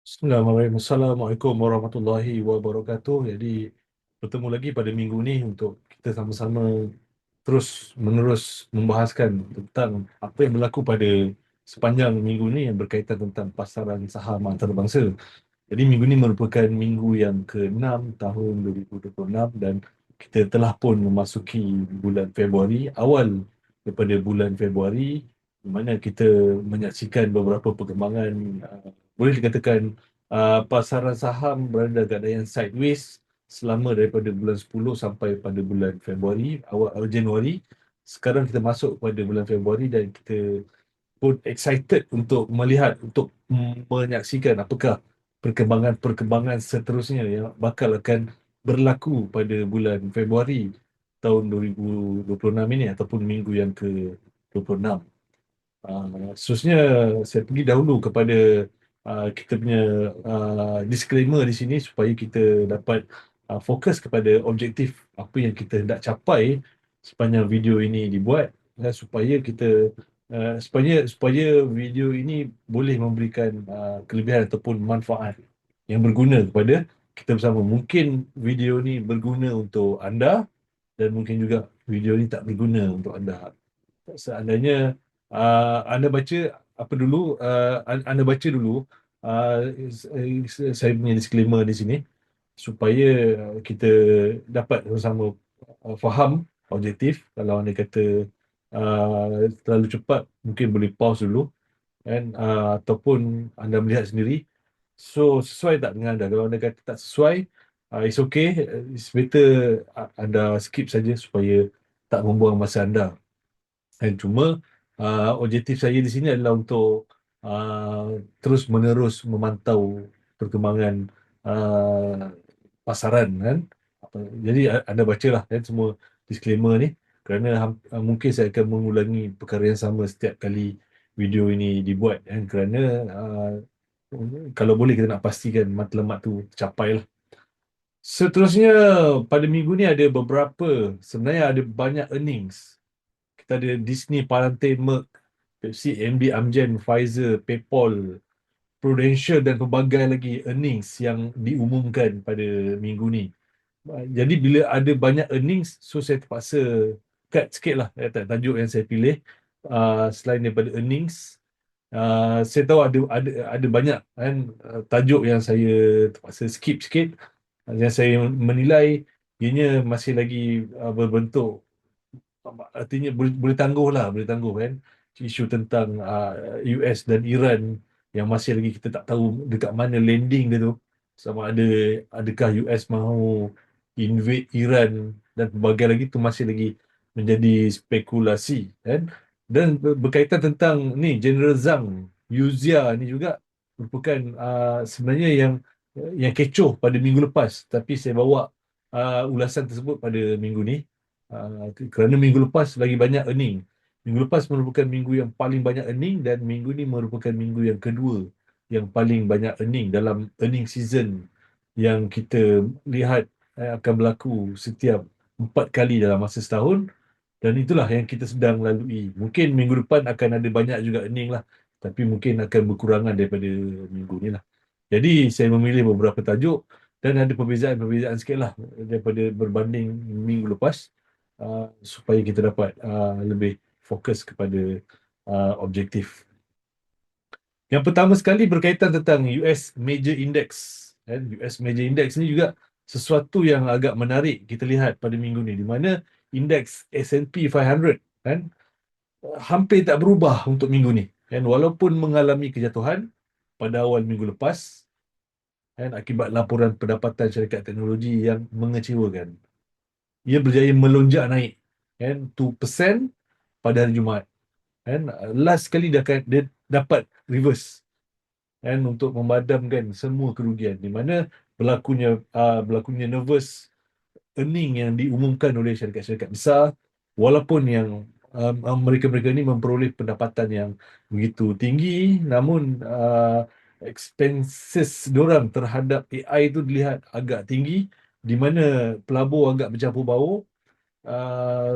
Bismillahirrahmanirrahim. Assalamualaikum warahmatullahi wabarakatuh. Jadi bertemu lagi pada minggu ni untuk kita sama-sama terus menerus membahaskan tentang apa yang berlaku pada sepanjang minggu ni yang berkaitan tentang pasaran saham antarabangsa. Jadi minggu ini merupakan minggu yang ke-6 tahun 2026 dan kita telah pun memasuki bulan Februari, awal daripada bulan Februari di mana kita menyaksikan beberapa perkembangan, boleh dikatakan pasaran saham berada dalam keadaan sideways selama daripada bulan 10 sampai pada bulan Februari, awal Januari. Sekarang kita masuk pada bulan Februari dan kita pun excited untuk melihat, untuk menyaksikan apakah perkembangan-perkembangan seterusnya yang bakal akan berlaku pada bulan Februari tahun 2026 ini ataupun minggu yang ke-26. Seterusnya saya pergi dahulu kepada kita punya disclaimer di sini supaya kita dapat fokus kepada objektif apa yang kita hendak capai sepanjang video ini dibuat, dan supaya kita supaya video ini boleh memberikan kelebihan ataupun manfaat yang berguna kepada kita bersama. Mungkin video ini berguna untuk anda dan mungkin juga video ini tak berguna untuk anda. Seandainya anda baca apa dulu, anda baca dulu uh, saya punya disclaimer di sini supaya kita dapat bersama faham objektif. Kalau anda kata terlalu cepat, mungkin boleh pause dulu kan, ataupun anda melihat sendiri. So sesuai tak dengan anda? Kalau anda kata tak sesuai, it's okay. It's better anda skip saja supaya tak membuang masa anda. Dan cuma objektif saya di sini adalah untuk terus menerus memantau perkembangan uh, pasaran kan. Jadi anda bacalah kan semua disclaimer ni, kerana mungkin saya akan mengulangi perkara yang sama setiap kali video ini dibuat kan, kerana kalau boleh kita nak pastikan matlamat tu tercapai lah. Seterusnya pada minggu ni ada beberapa, sebenarnya ada banyak earnings. Kita ada Disney, Palante, Merck, Pepsi, AMD, Amgen, Pfizer, PayPal, Prudential dan pelbagai lagi earnings yang diumumkan pada minggu ni. Jadi bila ada banyak earnings, so saya terpaksa cut sikit lah tajuk yang saya pilih. Selain daripada earnings, saya tahu ada banyak kan tajuk yang saya terpaksa skip sikit, yang saya menilai ianya masih lagi berbentuk, artinya boleh boleh tangguh lah, boleh tangguh kan, isu tentang US dan Iran yang masih lagi kita tak tahu dekat mana landing dia tu, sama ada adakah US mahu invade Iran dan pelbagai lagi tu masih lagi menjadi spekulasi kan. Dan berkaitan tentang ni General Zhang Yuzia ni juga merupakan sebenarnya yang kecoh pada minggu lepas, tapi saya bawa ulasan tersebut pada minggu ni. Kerana minggu lepas lagi banyak earning. Minggu lepas merupakan minggu yang paling banyak earning dan minggu ni merupakan minggu yang kedua yang paling banyak earning dalam earning season yang kita lihat akan berlaku setiap 4 kali dalam masa setahun, dan itulah yang kita sedang lalui. Mungkin minggu depan akan ada banyak juga earning lah, tapi mungkin akan berkurangan daripada minggu ni lah. Jadi saya memilih beberapa tajuk dan ada perbezaan-perbezaan sikit lah daripada berbanding minggu lepas, supaya kita dapat lebih fokus kepada objektif. Yang pertama sekali berkaitan tentang US Major Index. Kan? US Major Index ni juga sesuatu yang agak menarik kita lihat pada minggu ni, di mana indeks S&P 500 kan hampir tak berubah untuk minggu ni. Kan? Walaupun mengalami kejatuhan pada awal minggu lepas kan, akibat laporan pendapatan syarikat teknologi yang mengecewakan. Ia berjaya melonjak naik kan 2% pada hari Jumaat. Kan? Last kali dia dapat reverse kan untuk memadamkan semua kerugian, di mana berlakunya nervous earning yang diumumkan oleh syarikat-syarikat besar, walaupun yang mereka-mereka ini memperoleh pendapatan yang begitu tinggi, namun expenses diorang terhadap AI itu dilihat agak tinggi, di mana pelabur agak bercampur baur,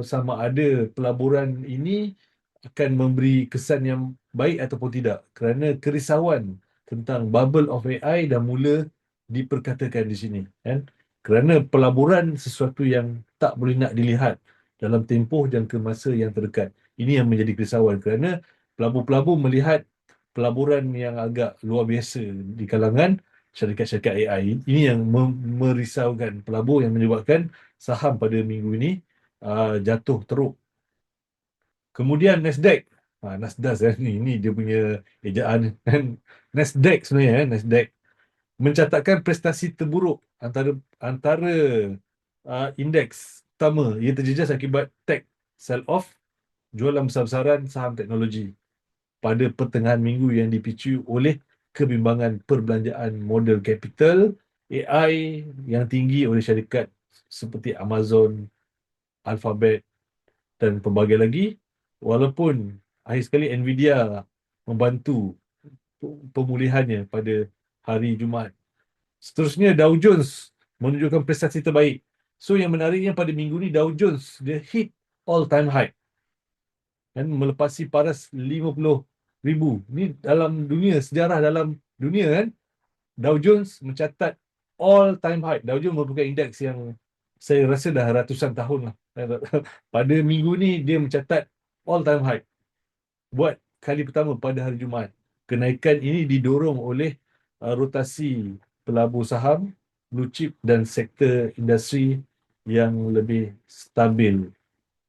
sama ada pelaburan ini akan memberi kesan yang baik ataupun tidak, kerana kerisauan tentang bubble of AI dah mula diperkatakan di sini, kan? Kerana pelaburan sesuatu yang tak boleh nak dilihat dalam tempoh jangka masa yang terdekat. Ini yang menjadi kerisauan kerana pelabur-pelabur melihat pelaburan yang agak luar biasa di kalangan syarikat-syarikat AI. Ini yang merisaukan pelabur, yang menyebabkan saham pada minggu ini jatuh teruk. Kemudian Nasdaq. Nasdaq ni dia punya ejaan kan. Nasdaq sebenarnya, Nasdaq mencatatkan prestasi terburuk antara antara indeks utama. Ia terjejas akibat tech sell-off, jualan besar-besaran saham teknologi pada pertengahan minggu yang dipicu oleh kebimbangan perbelanjaan modal capital AI yang tinggi oleh syarikat seperti Amazon, Alphabet dan pelbagai lagi. Walaupun akhir sekali Nvidia membantu pemulihannya pada hari Jumaat. Seterusnya Dow Jones menunjukkan prestasi terbaik. So yang menariknya pada minggu ni Dow Jones dia hit all time high dan melepasi paras 50,000. Ni dalam dunia, sejarah dalam dunia kan, Dow Jones mencatat all time high. Dow Jones merupakan indeks yang saya rasa dah ratusan tahun lah. Pada minggu ni dia mencatat all time high buat kali pertama pada hari Jumaat. Kenaikan ini didorong oleh rotasi pelabur saham, blue chip dan sektor industri yang lebih stabil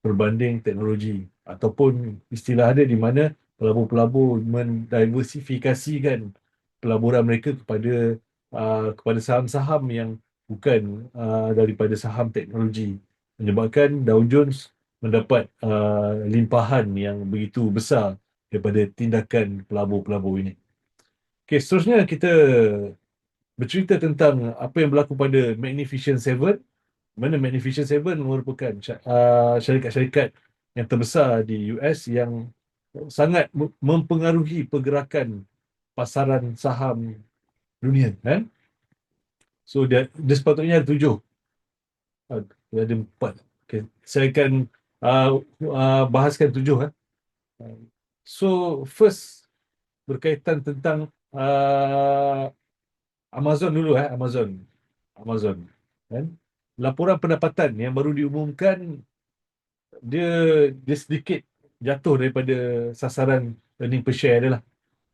berbanding teknologi, ataupun istilah ada di mana pelabur-pelabur mendiversifikasikan pelaburan mereka kepada saham-saham yang bukan daripada saham teknologi, menyebabkan Dow Jones mendapat limpahan yang begitu besar daripada tindakan pelabur-pelabur ini. Okey, seterusnya kita bercerita tentang apa yang berlaku pada Magnificent Seven. Mana Magnificent Seven merupakan syarikat-syarikat yang terbesar di US yang sangat mempengaruhi pergerakan pasaran saham dunia, kan? So dia sepatutnya ada 7. Dia ada 4. Okay. Saya akan bahaskan 7. So first berkaitan tentang Amazon dulu. Amazon, kan? Laporan pendapatan yang baru diumumkan, dia dia sedikit jatuh daripada sasaran earning per share dia lah,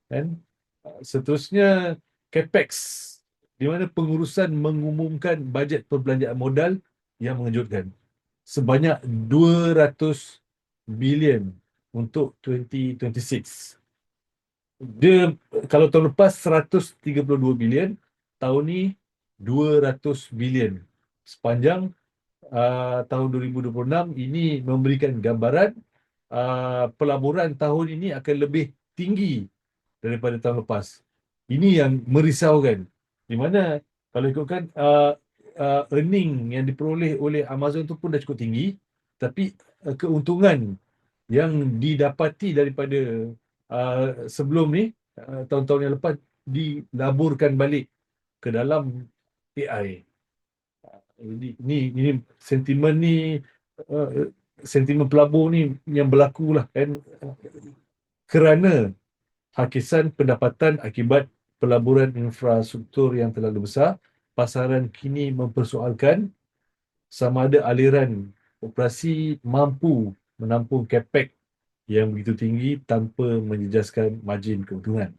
kan? Seterusnya capex, di mana pengurusan mengumumkan bajet perbelanjaan modal yang mengejutkan sebanyak 200 bilion untuk 2026. Dia kalau tahun lepas 132 bilion, tahun ni 200 bilion. Sepanjang tahun 2026 ini memberikan gambaran pelaburan tahun ini akan lebih tinggi daripada tahun lepas. Ini yang merisaukan. Di mana kalau ikutkan earning yang diperoleh oleh Amazon tu pun dah cukup tinggi, tapi keuntungan yang didapati daripada sebelum ni, tahun-tahun yang lepas, dilaburkan balik ke dalam AI. Ini sentimen ni, sentimen pelabur ni yang berlaku lah, kan? Kerana hakisan pendapatan akibat pelaburan infrastruktur yang terlalu besar, pasaran kini mempersoalkan sama ada aliran operasi mampu menampung capex yang begitu tinggi tanpa menjejaskan margin keuntungan.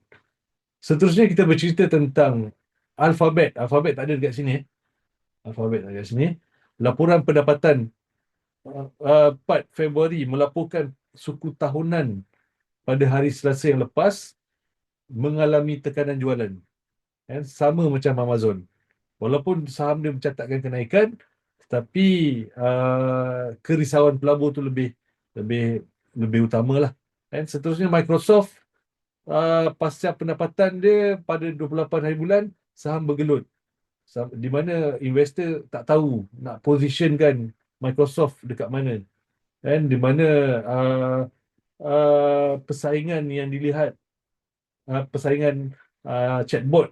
Seterusnya kita bercerita tentang Alphabet. Alphabet tak ada dekat sini. Alphabet tak ada dekat sini. Laporan pendapatan 4 Februari melaporkan suku tahunan pada hari Selasa yang lepas mengalami tekanan jualan. Sama macam Amazon. Walaupun saham dia mencatatkan kenaikan, tetapi kerisauan pelabur tu lebih utama lah. Seterusnya Microsoft, pasca pendapatan dia pada 28 hari bulan, saham bergelut. Di mana investor tak tahu nak positionkan Microsoft dekat mana. Di mana persaingan yang dilihat, persaingan chatbot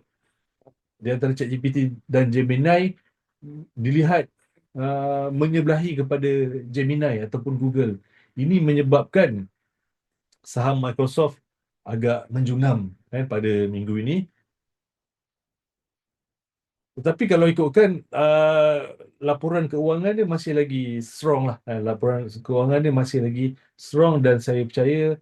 di antara ChatGPT dan Gemini dilihat menyebelahi kepada Gemini ataupun Google. Ini menyebabkan saham Microsoft agak menjungam pada minggu ini, Tetapi kalau ikutkan laporan keuangan dia masih lagi strong lah. Laporan keuangan dia masih lagi strong dan saya percaya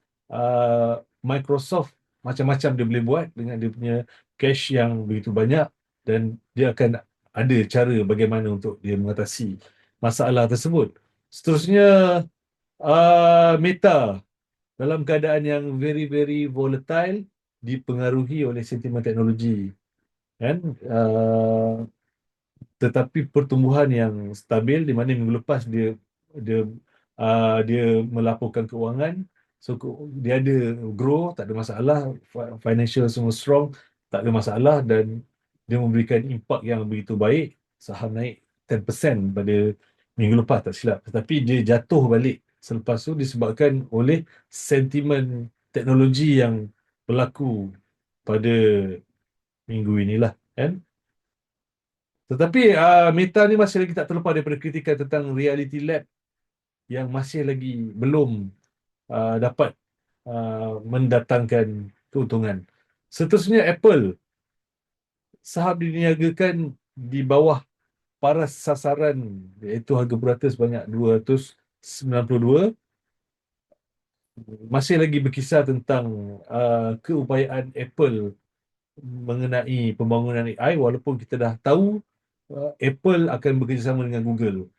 Microsoft macam-macam dia boleh buat dengan dia punya cash yang begitu banyak dan dia akan ada cara bagaimana untuk dia mengatasi masalah tersebut. Seterusnya Meta dalam keadaan yang very very volatile dipengaruhi oleh sentimen teknologi kan. Tetapi pertumbuhan yang stabil di mana minggu lepas dia dia melaporkan keuangan, so dia ada grow, tak ada masalah, financial semua strong, tak ada masalah dan dia memberikan impak yang begitu baik. Saham naik 10% pada minggu lepas tak silap, tetapi dia jatuh balik selepas tu disebabkan oleh sentimen teknologi yang berlaku pada minggu inilah kan. Tetapi Meta ni masih lagi tak terlepas daripada kritikan tentang Reality Lab yang masih lagi belum dapat mendatangkan keuntungan. Seterusnya Apple, saham diniagakan di bawah paras sasaran iaitu harga purata sebanyak 292, masih lagi berkisar tentang keupayaan Apple mengenai pembangunan AI walaupun kita dah tahu Apple akan bekerjasama dengan Google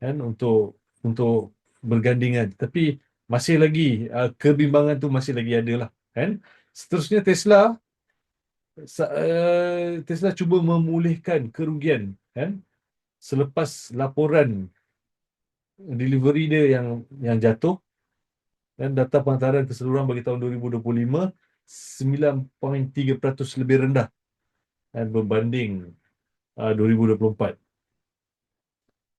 kan untuk bergandingan, tapi masih lagi kebimbangan tu masih lagi ada lah kan. Seterusnya Tesla cuba memulihkan kerugian kan selepas laporan delivery dia yang jatuh dan data penghantaran keseluruhan bagi tahun 2025 9.3% lebih rendah kan, berbanding 2024.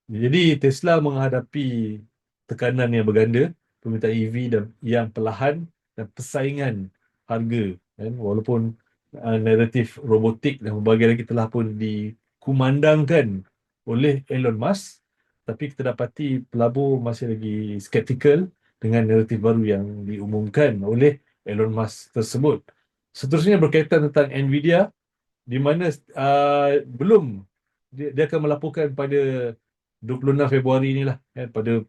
Jadi Tesla menghadapi tekanan yang berganda, permintaan EV dan yang perlahan dan persaingan harga kan, walaupun naratif robotik dan berbagai lagi telah pun dikumandangkan oleh Elon Musk, tapi kita dapati pelabur masih lagi skeptikal dengan naratif baru yang diumumkan oleh Elon Musk tersebut. Seterusnya berkaitan tentang Nvidia, di mana belum dia akan melaporkan pada 26 Februari inilah pada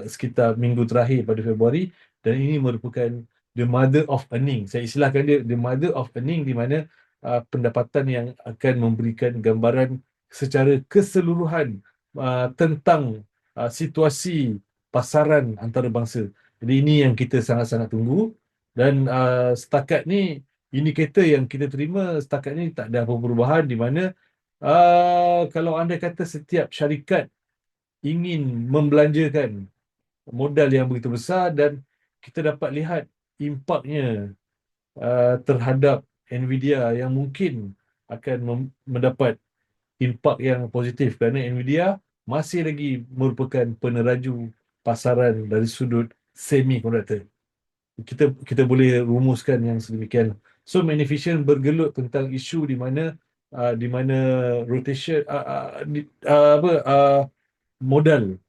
sekitar minggu terakhir pada Februari, dan ini merupakan the mother of earning. Saya istilahkan dia the mother of earning, di mana pendapatan yang akan memberikan gambaran secara keseluruhan tentang situasi pasaran antarabangsa. Jadi ini yang kita sangat-sangat tunggu, dan setakat ni indikator yang kita terima setakat ni tak ada apa perubahan, di mana kalau anda kata setiap syarikat ingin membelanjakan modal yang begitu besar dan kita dapat lihat impaknya terhadap Nvidia yang mungkin akan mendapat impak yang positif kerana Nvidia masih lagi merupakan peneraju pasaran dari sudut semiconductor. Kita boleh rumuskan yang sedemikian. So Magnificent bergelut tentang isu di mana rotation apa modal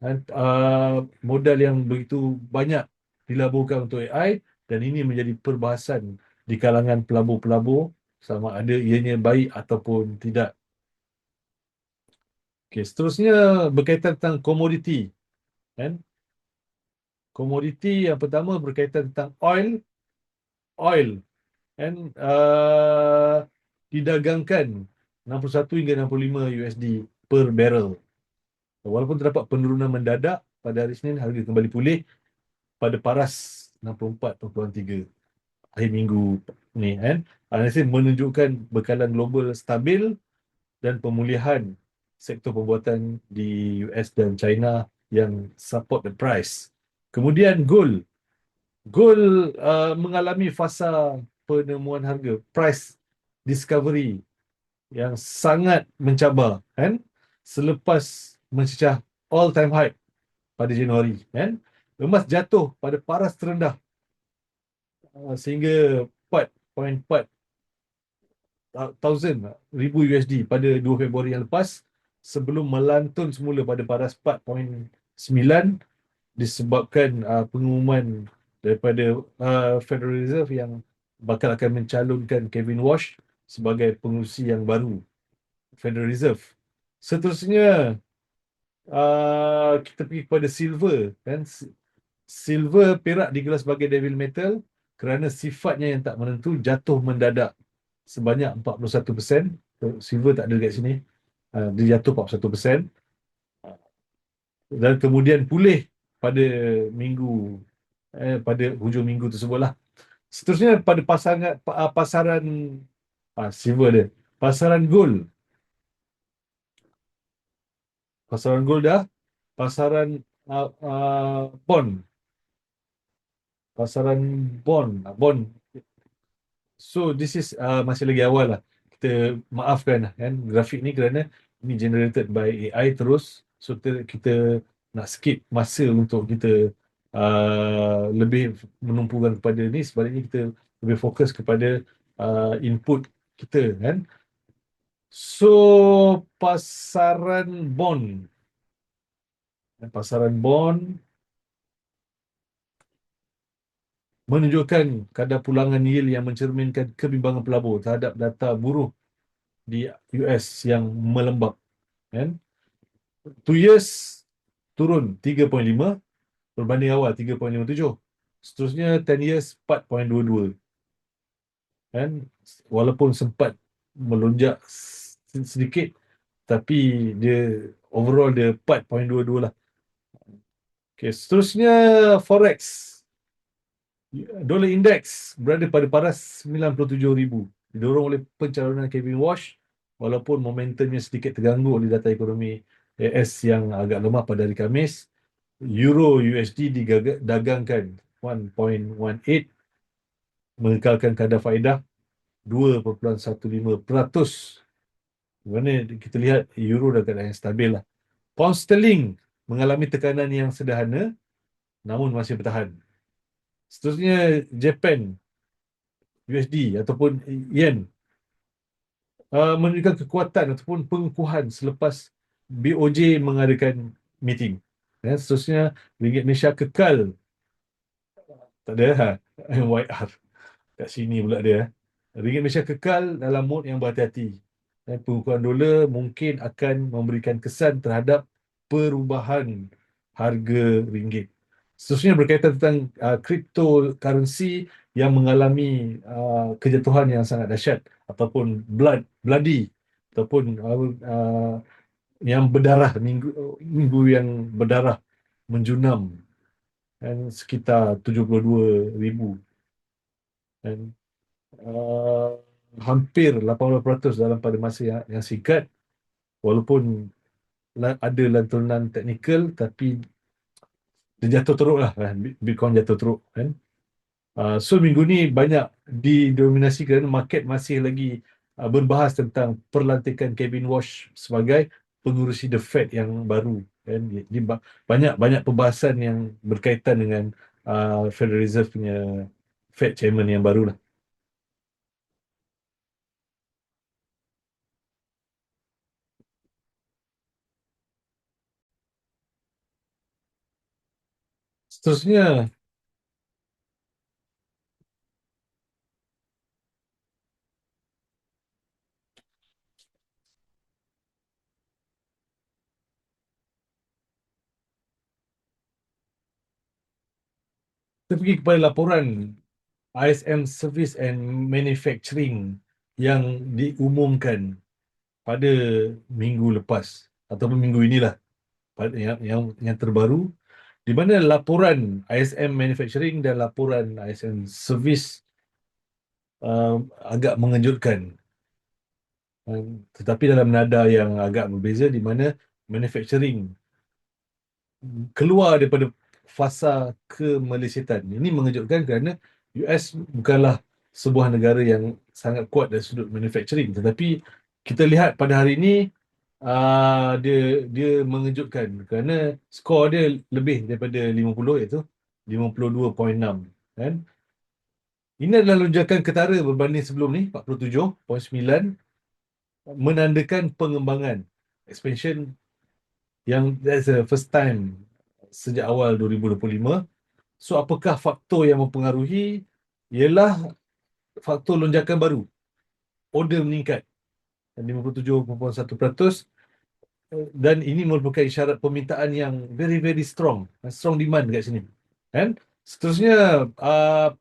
modal yang begitu banyak dilaburkan untuk AI, dan ini menjadi perbahasan di kalangan pelabur-pelabur sama ada ianya baik ataupun tidak. Okey, seterusnya berkaitan tentang komoditi kan. Komoditi yang pertama berkaitan tentang oil kan, didagangkan 61 hingga 65 USD per barrel. Walaupun terdapat penurunan mendadak pada hari Isnin, harga kembali pulih pada paras 64.3 akhir minggu ni kan. Analisis menunjukkan bekalan global stabil dan pemulihan sektor pembuatan di US dan China yang support the price. Kemudian gold mengalami fasa penemuan harga, price discovery yang sangat mencabar kan selepas mencecah all time high pada Januari kan. Emas jatuh pada paras terendah sehingga 4.4 ribu USD pada 2 Februari yang lepas, sebelum melantun semula pada paras 4.9 disebabkan pengumuman daripada Federal Reserve yang bakal akan mencalonkan Kevin Walsh sebagai pengurusi yang baru Federal Reserve. Seterusnya kita pergi kepada silver kan. Silver, perak digelar sebagai devil metal kerana sifatnya yang tak menentu, jatuh mendadak sebanyak 41%. Silver tak ada dekat sini. Dia jatuh 41%. Dan kemudian pulih pada minggu pada hujung minggu tersebutlah. Seterusnya pada pasaran silver dia. Pasaran gold. Pasaran gold dah. Pasaran bond. Pasaran bond. So this is masih lagi awal lah. Kita maafkan lah kan grafik ni kerana ini generated by AI terus. So kita nak skip masa untuk kita lebih menumpukan kepada ni. Sebaliknya kita lebih fokus kepada input kita kan. So pasaran bond menunjukkan kadar pulangan yield yang mencerminkan kebimbangan pelabur terhadap data buruh di US yang melembab kan. 2 years turun 3.5 berbanding awal 3.57. Seterusnya 10 years 4.22 kan. Walaupun sempat melonjak sedikit tapi dia overall dia 4.22 lah. Okay, seterusnya forex. Dolar indeks berada pada paras 97,000, didorong oleh pencalonan Kevin Walsh walaupun momentumnya sedikit terganggu oleh data ekonomi AS yang agak lemah pada hari Khamis. Euro USD didagangkan 1.18, mengekalkan kadar faedah 2.15%. Mana kita lihat euro dah keadaan yang stabil lah. Pound sterling mengalami tekanan yang sederhana namun masih bertahan. Seterusnya Japan USD ataupun yen menunjukkan kekuatan ataupun pengukuhan selepas BOJ mengadakan meeting. Seterusnya ringgit Malaysia kekal tak ada YR kat sini pula dia. Ringgit Malaysia kekal dalam mod yang berhati-hati. Pengukuhan dolar mungkin akan memberikan kesan terhadap perubahan harga ringgit. Seterusnya berkaitan tentang cryptocurrency yang mengalami kejatuhan yang sangat dahsyat ataupun bloody ataupun yang berdarah, minggu yang berdarah menjunam dan sekitar 72,000 dan hampir 80% dalam pada masa yang singkat, walaupun ada lantunan teknikal tapi dia jatuh teruk lah kan. Bitcoin jatuh teruk kan. So minggu ni banyak didominasi kerana market masih lagi berbahas tentang perlantikan Kevin Walsh sebagai pengurusi The Fed yang baru kan. Jadi banyak perbahasan yang berkaitan dengan Federal Reserve punya Fed Chairman yang baru lah. Seterusnya kita pergi kepada laporan ISM Service and Manufacturing yang diumumkan pada minggu lepas ataupun minggu inilah, yang terbaru, di mana laporan ISM Manufacturing dan laporan ISM Service agak mengejutkan. Tetapi dalam nada yang agak berbeza, di mana manufacturing keluar daripada fasa kemelisitan. Ini mengejutkan kerana US bukanlah sebuah negara yang sangat kuat dari sudut manufacturing, tetapi kita lihat pada hari ini dia mengejutkan kerana skor dia lebih daripada 50, iaitu 52.6 kan. Ini adalah lonjakan ketara berbanding sebelum ni 47.9, menandakan pengembangan expansion yang that's the first time sejak awal 2025. So apakah faktor yang mempengaruhi? Ialah faktor lonjakan baru, order meningkat. 57.1%, dan ini merupakan isyarat permintaan yang very very strong, strong demand kat sini. Kan? Seterusnya,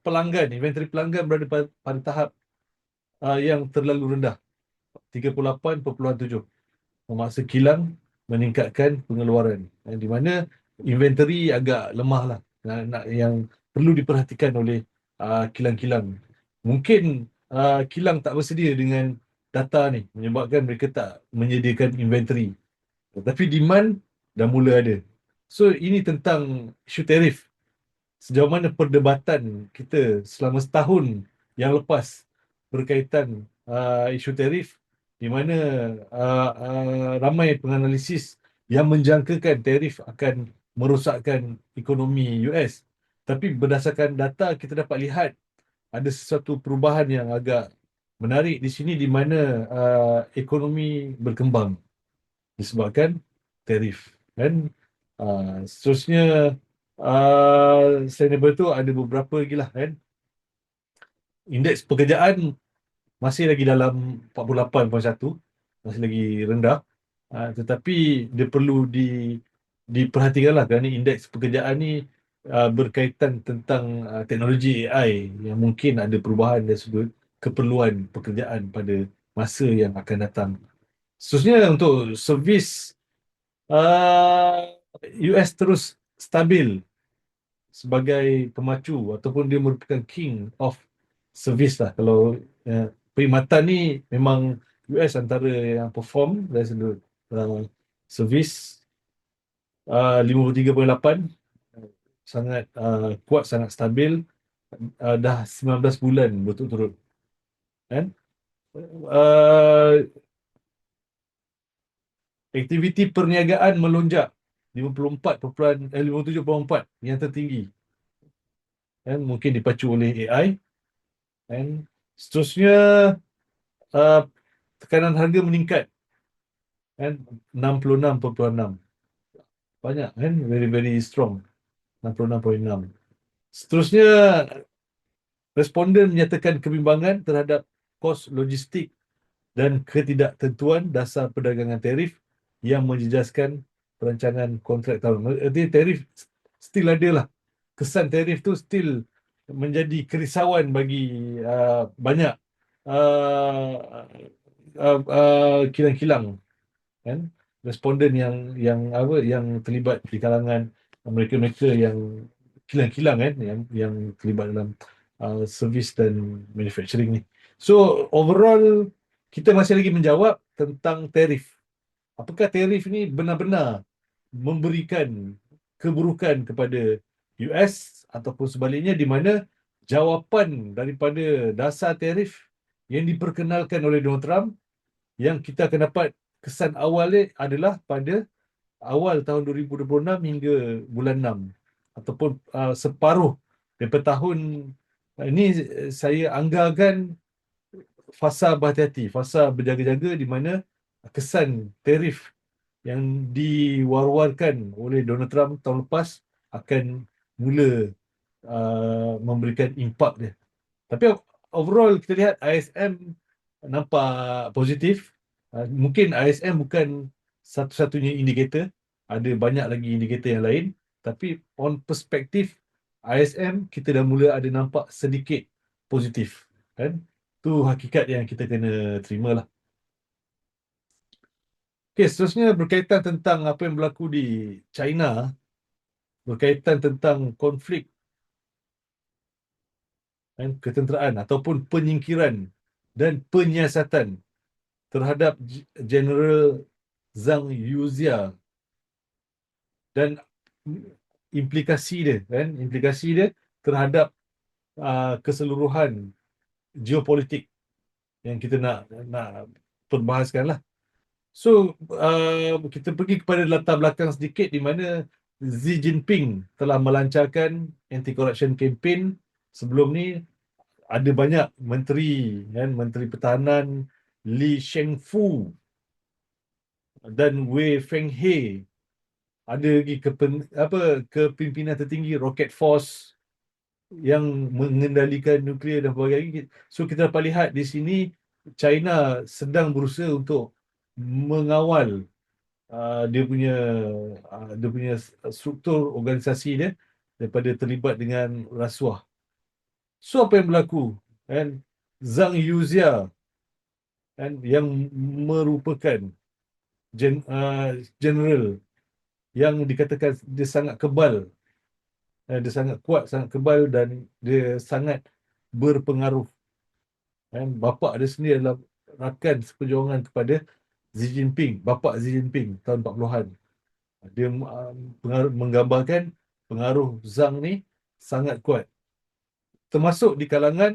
pelanggan, inventory pelanggan berada pada tahap yang terlalu rendah, 38.7, memaksa kilang meningkatkan pengeluaran. Di mana inventory agak lemah lah, yang perlu diperhatikan oleh kilang-kilang. Mungkin kilang tak bersedia dengan data ni, menyebabkan mereka tak menyediakan inventory. Tetapi demand dah mula ada. So ini tentang isu tarif. Sejauh mana perdebatan kita selama setahun yang lepas berkaitan isu tarif, di mana ramai penganalisis yang menjangkakan tarif akan merosakkan ekonomi US. Tapi berdasarkan data kita dapat lihat ada sesuatu perubahan yang agak menarik di sini, di mana ekonomi berkembang disebabkan tarif. Dan seterusnya, selain daripada itu ada beberapa lagi lah kan. Indeks pekerjaan masih lagi dalam 48.1, masih lagi rendah. Tetapi dia perlu diperhatikan lah, kerana indeks pekerjaan ni berkaitan tentang teknologi AI, yang mungkin ada perubahan dari sudut keperluan pekerjaan pada masa yang akan datang. Seterusnya, untuk servis, US terus stabil sebagai pemacu, ataupun dia merupakan king of service lah. Kalau perkhidmatan ni, memang US antara yang perform dari sudut servis. 53.8, sangat kuat, sangat stabil, dah 19 bulan berturut-turut kan. Uh, Aktiviti perniagaan melonjak 57.4, yang tertinggi, kan, mungkin dipacu oleh AI. Dan seterusnya, uh, tekanan harga meningkat, kan, 66.6, banyak kan, very very strong, 66.6. Seterusnya, responden menyatakan kebimbangan terhadap kos logistik dan ketidaktentuan dasar perdagangan tarif yang menjejaskan perancangan kontrak tahun. Artinya tarif still ada lah. Kesan tarif tu still menjadi kerisauan bagi banyak uh, kilang-kilang, kan, responden yang terlibat di kalangan mereka-mereka yang kilang-kilang, kan, yang terlibat dalam servis dan manufacturing ni. So overall, kita masih lagi menjawab tentang tarif. Apakah tarif ni benar-benar memberikan keburukan kepada US, ataupun sebaliknya, di mana jawapan daripada dasar tarif yang diperkenalkan oleh Donald Trump, yang kita akan dapat kesan awalnya adalah pada awal tahun 2026 hingga bulan 6, ataupun separuh daripada tahun ini. Saya anggarkan fasa berhati-hati, fasa berjaga-jaga, di mana kesan tarif yang diwar-warkan oleh Donald Trump tahun lepas akan mula memberikan impak dia. Tapi overall kita lihat ISM nampak positif. Mungkin ISM bukan satu-satunya indikator, ada banyak lagi indikator yang lain. Tapi on perspektif ISM, kita dah mula ada nampak sedikit positif, kan? Tu hakikat yang kita kena terima lah. Okey, seterusnya berkaitan tentang apa yang berlaku di China, berkaitan tentang konflik dan ketenteraan ataupun penyingkiran dan penyiasatan terhadap General Zhang Yuzia, dan implikasi dia terhadap keseluruhan geopolitik yang kita nak perbahaskan lah. So kita pergi kepada latar belakang sedikit, di mana Xi Jinping telah melancarkan anti-corruption campaign. Sebelum ni ada banyak menteri, kan, Menteri Pertahanan Li Shangfu dan Wei Fenghe, ada lagi kepimpinan tertinggi Rocket Force yang mengendalikan nuklear dan sebagainya. So kita dapat lihat di sini China sedang berusaha untuk mengawal dia punya struktur organisasi dia daripada terlibat dengan rasuah. So apa yang berlaku? Kan, Zhang Yuzia kan, yang merupakan general yang dikatakan dia sangat kebal, dia sangat kuat, sangat kebal dan dia sangat berpengaruh. Kan, bapa dia sendiri adalah rakan seperjuangan kepada Xi Jinping, bapa Xi Jinping tahun 40-an. Dia menggambarkan pengaruh Zhang ni sangat kuat, termasuk di kalangan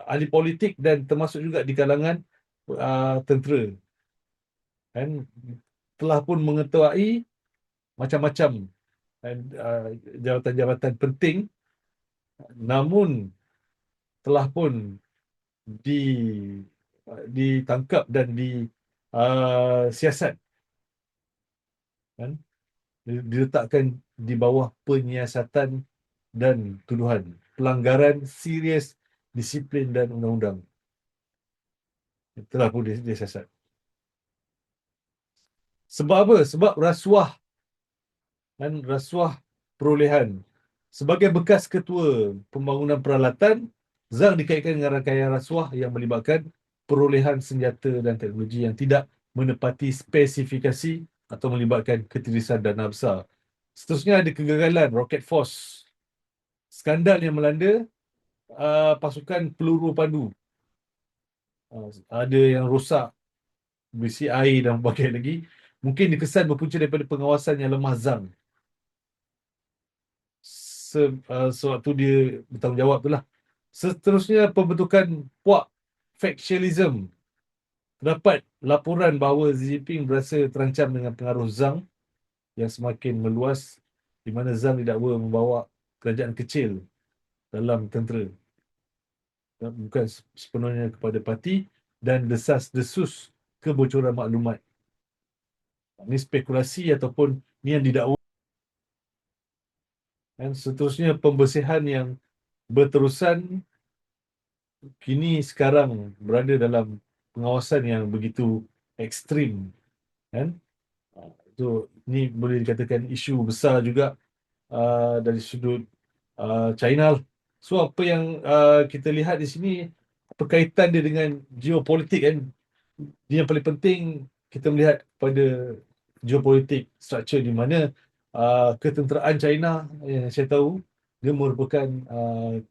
ahli politik dan termasuk juga di kalangan tentera. Kan, telah pun mengetuai macam-macam kan, jabatan-jabatan penting, namun telah pun di ditangkap dan disiasat, kan, diletakkan di bawah penyiasatan dan tuduhan pelanggaran serius disiplin dan undang-undang. Telah pun disiasat. Sebab apa? Sebab rasuah, dan rasuah perolehan. Sebagai bekas ketua pembangunan peralatan, Zhang dikaitkan dengan rangkaian rasuah yang melibatkan perolehan senjata dan teknologi yang tidak menepati spesifikasi atau melibatkan ketirisan dana besar. Seterusnya ada kegagalan Rocket Force. Skandal yang melanda pasukan peluru pandu. Ada yang rosak, berisi air dan berbagai lagi. Mungkin dikesan berpunca daripada pengawasan yang lemah Zhang. Sewaktu dia bertanggungjawab itulah. Seterusnya pembentukan puak factionalism. Terdapat laporan bahawa Xi Jinping berasa terancam dengan pengaruh Zhang yang semakin meluas, di mana Zhang didakwa membawa kerajaan kecil dalam tentera, bukan sepenuhnya kepada parti, dan desas-desus kebocoran maklumat. Ini spekulasi ataupun ini yang didakwa. Dan seterusnya pembersihan yang berterusan kini sekarang berada dalam pengawasan yang begitu ekstrim, kan. Itu ni boleh dikatakan isu besar juga dari sudut China lah. So apa yang kita lihat di sini berkaitan dia dengan geopolitik, kan. Dia yang paling penting kita melihat pada geopolitik structure di mana ketenteraan China yang saya tahu dia merupakan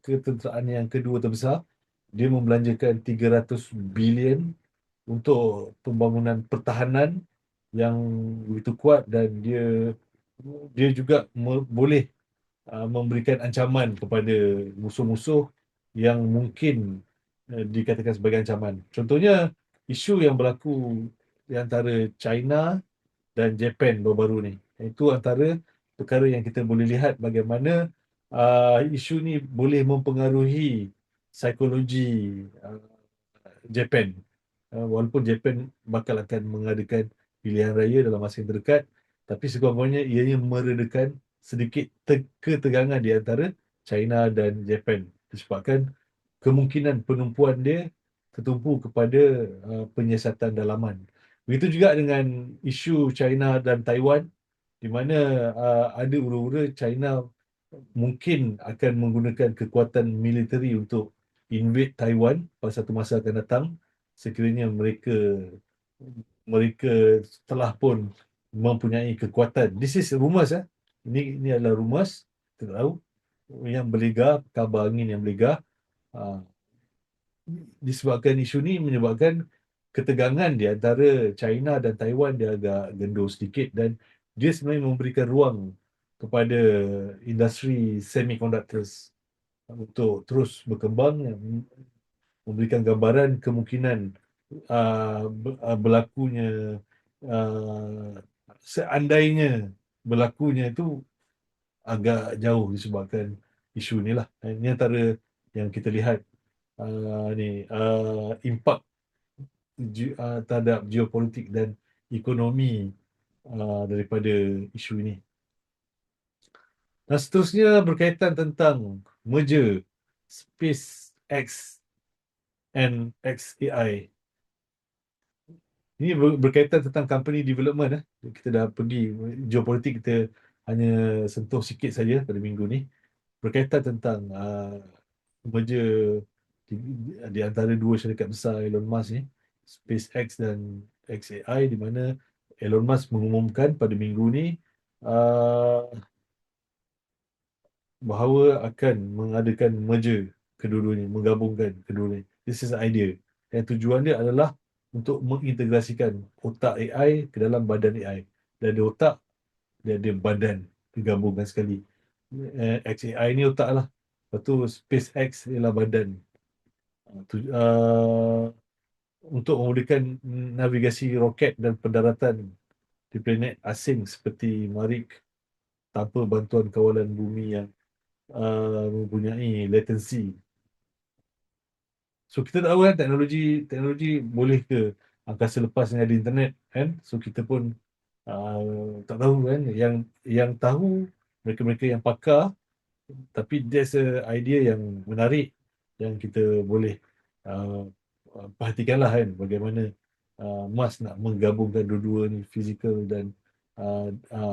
ketenteraan yang kedua terbesar. Dia membelanjakan 300 bilion untuk pembangunan pertahanan yang begitu kuat, dan dia dia juga boleh memberikan ancaman kepada musuh-musuh yang mungkin dikatakan sebagai ancaman. Contohnya isu yang berlaku di antara China dan Japan baru-baru ni. Itu antara perkara yang kita boleh lihat bagaimana isu ni boleh mempengaruhi psikologi Japan. Walaupun Japan bakal akan mengadakan pilihan raya dalam masa yang terdekat, tapi sekurang-kurangnya ianya meredakan sedikit ketegangan di antara China dan Japan disebabkan kemungkinan penumpuan dia tertumpu kepada penyiasatan dalaman. Begitu juga dengan isu China dan Taiwan, di mana ada ura-ura China mungkin akan menggunakan kekuatan militeri untuk invade Taiwan pada satu masa akan datang, sekiranya mereka mereka telah pun mempunyai kekuatan. This is rumours, eh. Ini adalah rumours, tidak tahu, yang berlegar, kabar angin yang berlegar. Ah, Disebabkan isu ni menyebabkan ketegangan di antara China dan Taiwan dia agak gendur sedikit, dan dia sebenarnya memberikan ruang kepada industri semiconductors untuk terus berkembang, memberikan gambaran kemungkinan berlakunya uh, seandainya berlakunya itu agak jauh disebabkan isu ni lah. Ini antara yang kita lihat impak terhadap geopolitik dan ekonomi daripada isu ini. Dan seterusnya berkaitan tentang merger SpaceX and XAI. Ini berkaitan tentang company development. Kita dah pergi geopolitik, kita hanya sentuh sikit saja pada minggu ni. Berkaitan tentang merger di, di antara dua syarikat besar Elon Musk ni, SpaceX dan XAI, di mana Elon Musk mengumumkan pada minggu ni uh, bahawa akan mengadakan merger kedua-duanya, menggabungkan kedua-duanya. This is the idea. Dan tujuan dia adalah untuk mengintegrasikan otak AI ke dalam badan AI. Dia ada otak, dia ada badan, digabungkan sekali. XAI ni otak lah. Lepas tu SpaceX ialah badan. Untuk memudahkan navigasi roket dan pendaratan di planet asing seperti Marikh tanpa bantuan kawalan bumi yang mempunyai latency. So kita tahu kan teknologi boleh ke angkasa lepas yang ada internet kan. So kita pun tak tahu kan. Yang tahu mereka-mereka yang pakar, tapi that's a idea yang menarik yang kita boleh uh, perhatikanlah kan, bagaimana Musk nak menggabungkan dua-dua ni, physical dan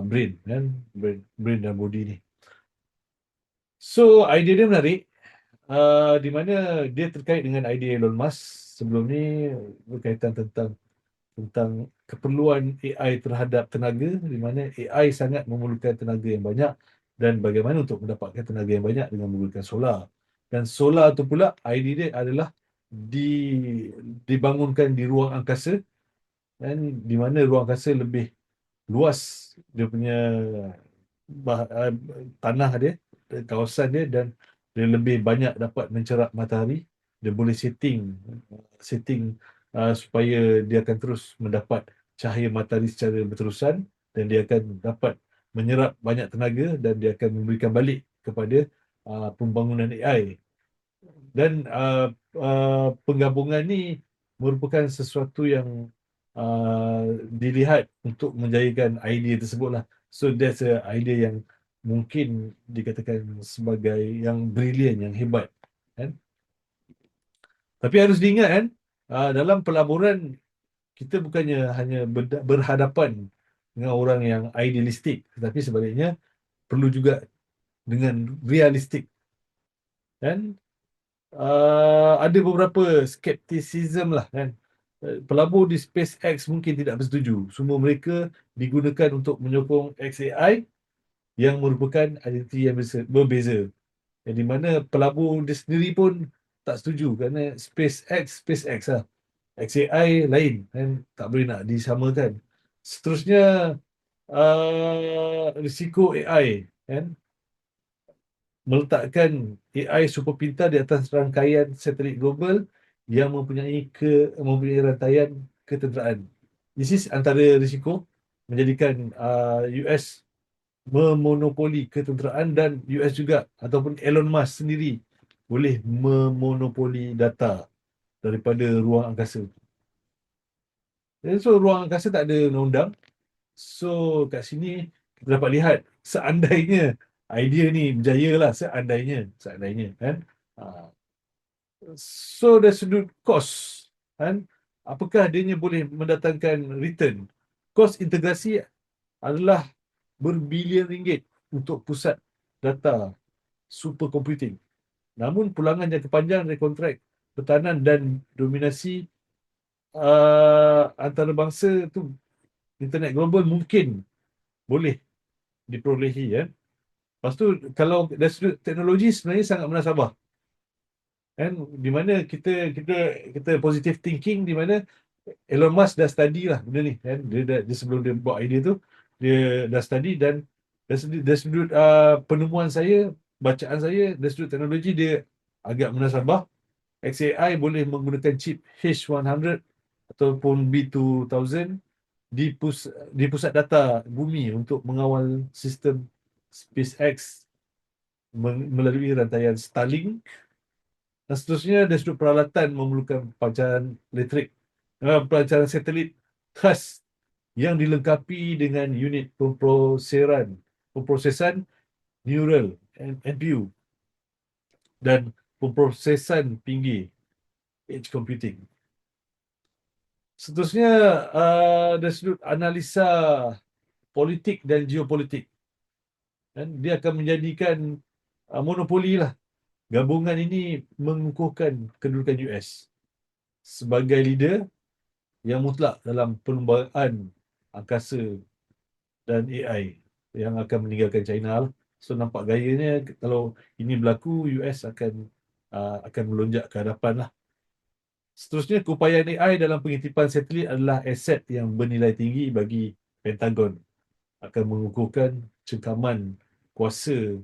brain kan, brain dan body ni. So idea dia menarik, di mana dia terkait dengan idea Elon Musk sebelum ni, berkaitan tentang keperluan AI terhadap tenaga, di mana AI sangat memerlukan tenaga yang banyak, dan bagaimana untuk mendapatkan tenaga yang banyak dengan menggunakan solar. Dan solar tu pula idea dia adalah dibangunkan di ruang angkasa, dan di mana ruang angkasa lebih luas dia punya bah- uh, tanah dia, kawasan dia, dan dia lebih banyak dapat mencerap matahari. Dia boleh setting supaya dia akan terus mendapat cahaya matahari secara berterusan, dan dia akan dapat menyerap banyak tenaga, dan dia akan memberikan balik kepada pembangunan AI. Dan penggabungan ni merupakan sesuatu yang dilihat untuk menjayakan idea tersebut lah. So that's a idea yang mungkin dikatakan sebagai yang brilian, yang hebat kan. Tapi harus diingat kan, dalam pelaburan kita bukannya hanya berhadapan dengan orang yang idealistik, tetapi sebaliknya perlu juga dengan realistik kan. Ada beberapa skepticism lah kan. Pelabur di SpaceX mungkin tidak bersetuju. Semua mereka digunakan untuk menyokong XAI yang merupakan identiti yang berbeza. Yang di mana pelabur dia sendiri pun tak setuju, kerana SpaceX lah. XAI lain kan, tak boleh nak disamakan. Seterusnya risiko AI kan, meletakkan AI super pintar di atas rangkaian satelit global yang mempunyai rantaian ketenteraan. This is antara risiko menjadikan US memonopoli ketenteraan, dan US juga ataupun Elon Musk sendiri boleh memonopoli data daripada ruang angkasa. So ruang angkasa tak ada undang-undang. So kat sini kita dapat lihat, seandainya idea ni berjaya lah, seandainya kan. Ah, So dari sudut kos kan, apakah dia boleh mendatangkan return? Kos integrasi adalah berbilion ringgit untuk pusat data supercomputing. Namun pulangan jangka panjang dari kontrak pertahanan dan dominasi antarabangsa tu, internet global mungkin boleh diperolehi ya. Lepas tu kalau dari sudut teknologi sebenarnya sangat menasabah kan, di mana kita positive thinking, di mana Elon Musk dah study lah benda ni kan. Dia sebelum dia buat idea tu, dia dah study, dan dari sudut penemuan saya, bacaan saya, dari sudut teknologi dia agak menasabah. XAI boleh menggunakan chip H100 ataupun B2000 di pusat data bumi untuk mengawal sistem SpaceX melalui rantaian Starlink. Dan seterusnya, dari sudut peralatan memerlukan pancaran elektrik, pancaran satelit khas yang dilengkapi dengan unit pemprosesan neural NPU dan pemprosesan tinggi. Edge computing. Seterusnya, dari sudut analisa politik dan geopolitik, kan, dia akan menjadikan monopoli lah. Gabungan ini mengukuhkan kedudukan US sebagai leader yang mutlak dalam perlumbaan angkasa dan AI yang akan meninggalkan China lah. So nampak gayanya kalau ini berlaku, US akan melonjak ke hadapan lah. Seterusnya, keupayaan AI dalam pengitipan satelit adalah aset yang bernilai tinggi bagi Pentagon. Akan mengukuhkan cengkaman kuasa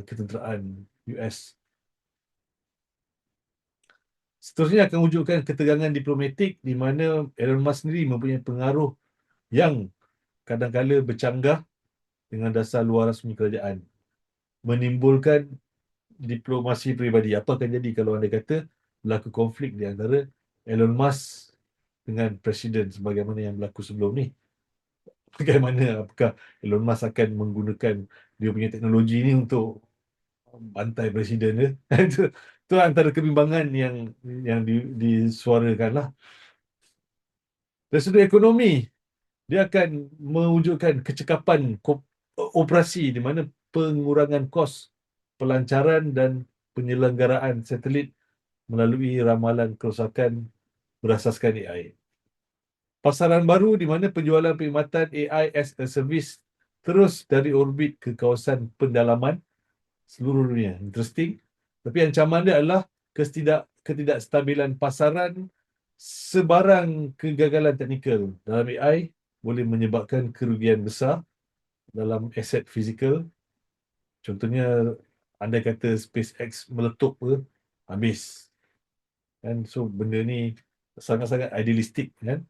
ketenteraan US. Seterusnya akan wujudkan ketegangan diplomatik di mana Elon Musk sendiri mempunyai pengaruh yang kadang-kala bercanggah dengan dasar luar rasmi kerajaan, menimbulkan diplomasi peribadi. Apa akan jadi kalau anda kata berlaku konflik di antara Elon Musk dengan Presiden sebagaimana yang berlaku sebelum ni? Bagaimana, apakah Elon Musk akan menggunakan dia punya teknologi ni untuk bantai Presiden dia? Itu antara kebimbangan yang disuarakan lah. Dari sudut ekonomi, dia akan mewujudkan kecekapan operasi di mana pengurangan kos pelancaran dan penyelenggaraan satelit melalui ramalan kerosakan berasaskan AI. Pasaran baru di mana penjualan perkhidmatan AI as a service terus dari orbit ke kawasan pendalaman seluruh dunia. Interesting. Tapi ancaman dia adalah ketidakstabilan pasaran sebarang kegagalan teknikal dalam AI boleh menyebabkan kerugian besar dalam aset fizikal. Contohnya, anda kata SpaceX meletup ke, habis. Kan? So, benda ni sangat-sangat idealistik. Kan?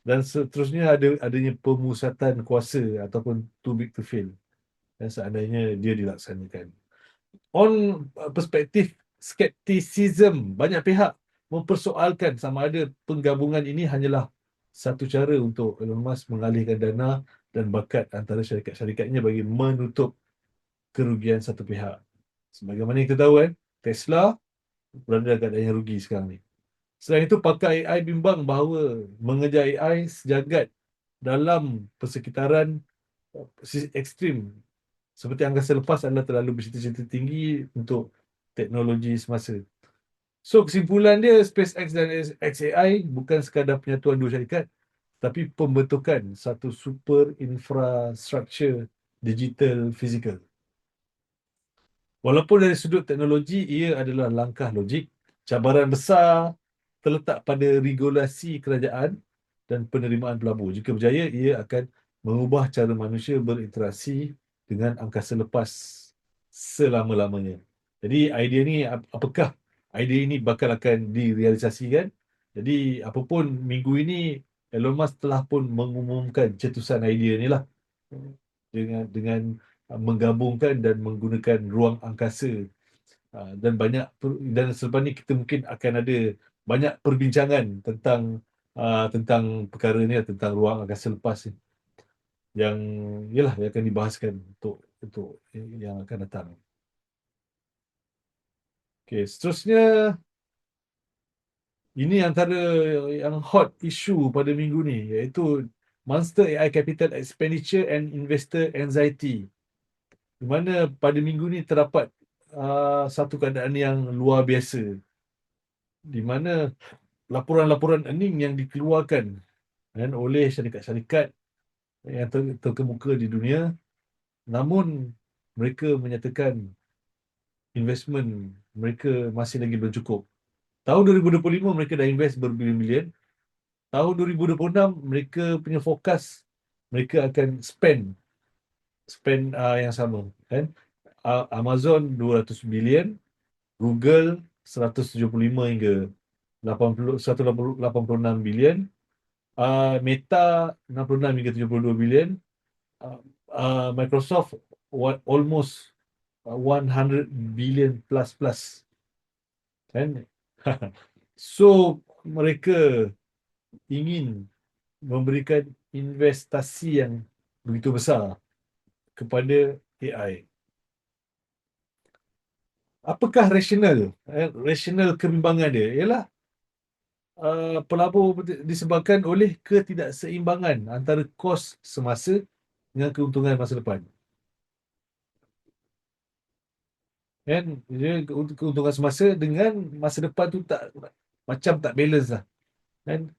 Dan seterusnya adanya pemusatan kuasa ataupun too big to fail. Dan seandainya dia dilaksanakan. On perspektif skepticism, banyak pihak mempersoalkan sama ada penggabungan ini hanyalah satu cara untuk Elon Musk mengalihkan dana dan bakat antara syarikat-syarikatnya bagi menutup kerugian satu pihak. Sebagaimana kita tahu kan, Tesla berada dalam keadaan yang rugi sekarang ni. Selain itu, pakar AI bimbang bahawa mengejar AI sejagat dalam persekitaran ekstrim seperti angkasa lepas adalah terlalu bercita-cita tinggi untuk teknologi semasa. So, kesimpulan dia, SpaceX dan XAI bukan sekadar penyatuan dua syarikat, tapi pembentukan satu super infrastruktur digital fizikal. Walaupun dari sudut teknologi ia adalah langkah logik, cabaran besar terletak pada regulasi kerajaan dan penerimaan pelabur. Jika berjaya, ia akan mengubah cara manusia berinteraksi dengan angkasa lepas selama-lamanya. Jadi idea ni, apakah idea ini bakal akan direalisasikan? Jadi apapun, minggu ini Elon Musk telah pun mengumumkan cetusan idea ni lah, dengan menggabungkan dan menggunakan ruang angkasa. Dan selepas ni kita mungkin akan ada banyak perbincangan tentang perkara ni, tentang ruang angkasa lepas ni, yang ialah yang akan dibahaskan untuk yang akan datang. Okey, seterusnya, ini antara yang hot isu pada minggu ni, iaitu Monster AI Capital Expenditure and Investor Anxiety, di mana pada minggu ni terdapat satu keadaan yang luar biasa, di mana laporan-laporan earning yang dikeluarkan oleh syarikat-syarikat yang terkemuka di dunia, namun mereka menyatakan investment mereka masih lagi belum cukup. Tahun 2025 mereka dah invest berbilion-bilion. Tahun 2026 mereka punya fokus, mereka akan spend yang sama, kan? Amazon 200 bilion, Google 175 hingga 186 bilion, Meta 66 hingga 72 bilion, Microsoft almost 100 billion plus, kan? So mereka ingin memberikan investasi yang begitu besar kepada AI. Apakah rasional kebimbangan dia? Ialah pelabur disebabkan oleh ketidakseimbangan antara kos semasa dengan keuntungan masa depan. Kan? Dia keuntungan semasa dengan masa depan tu tak macam tak balance lah. Kan?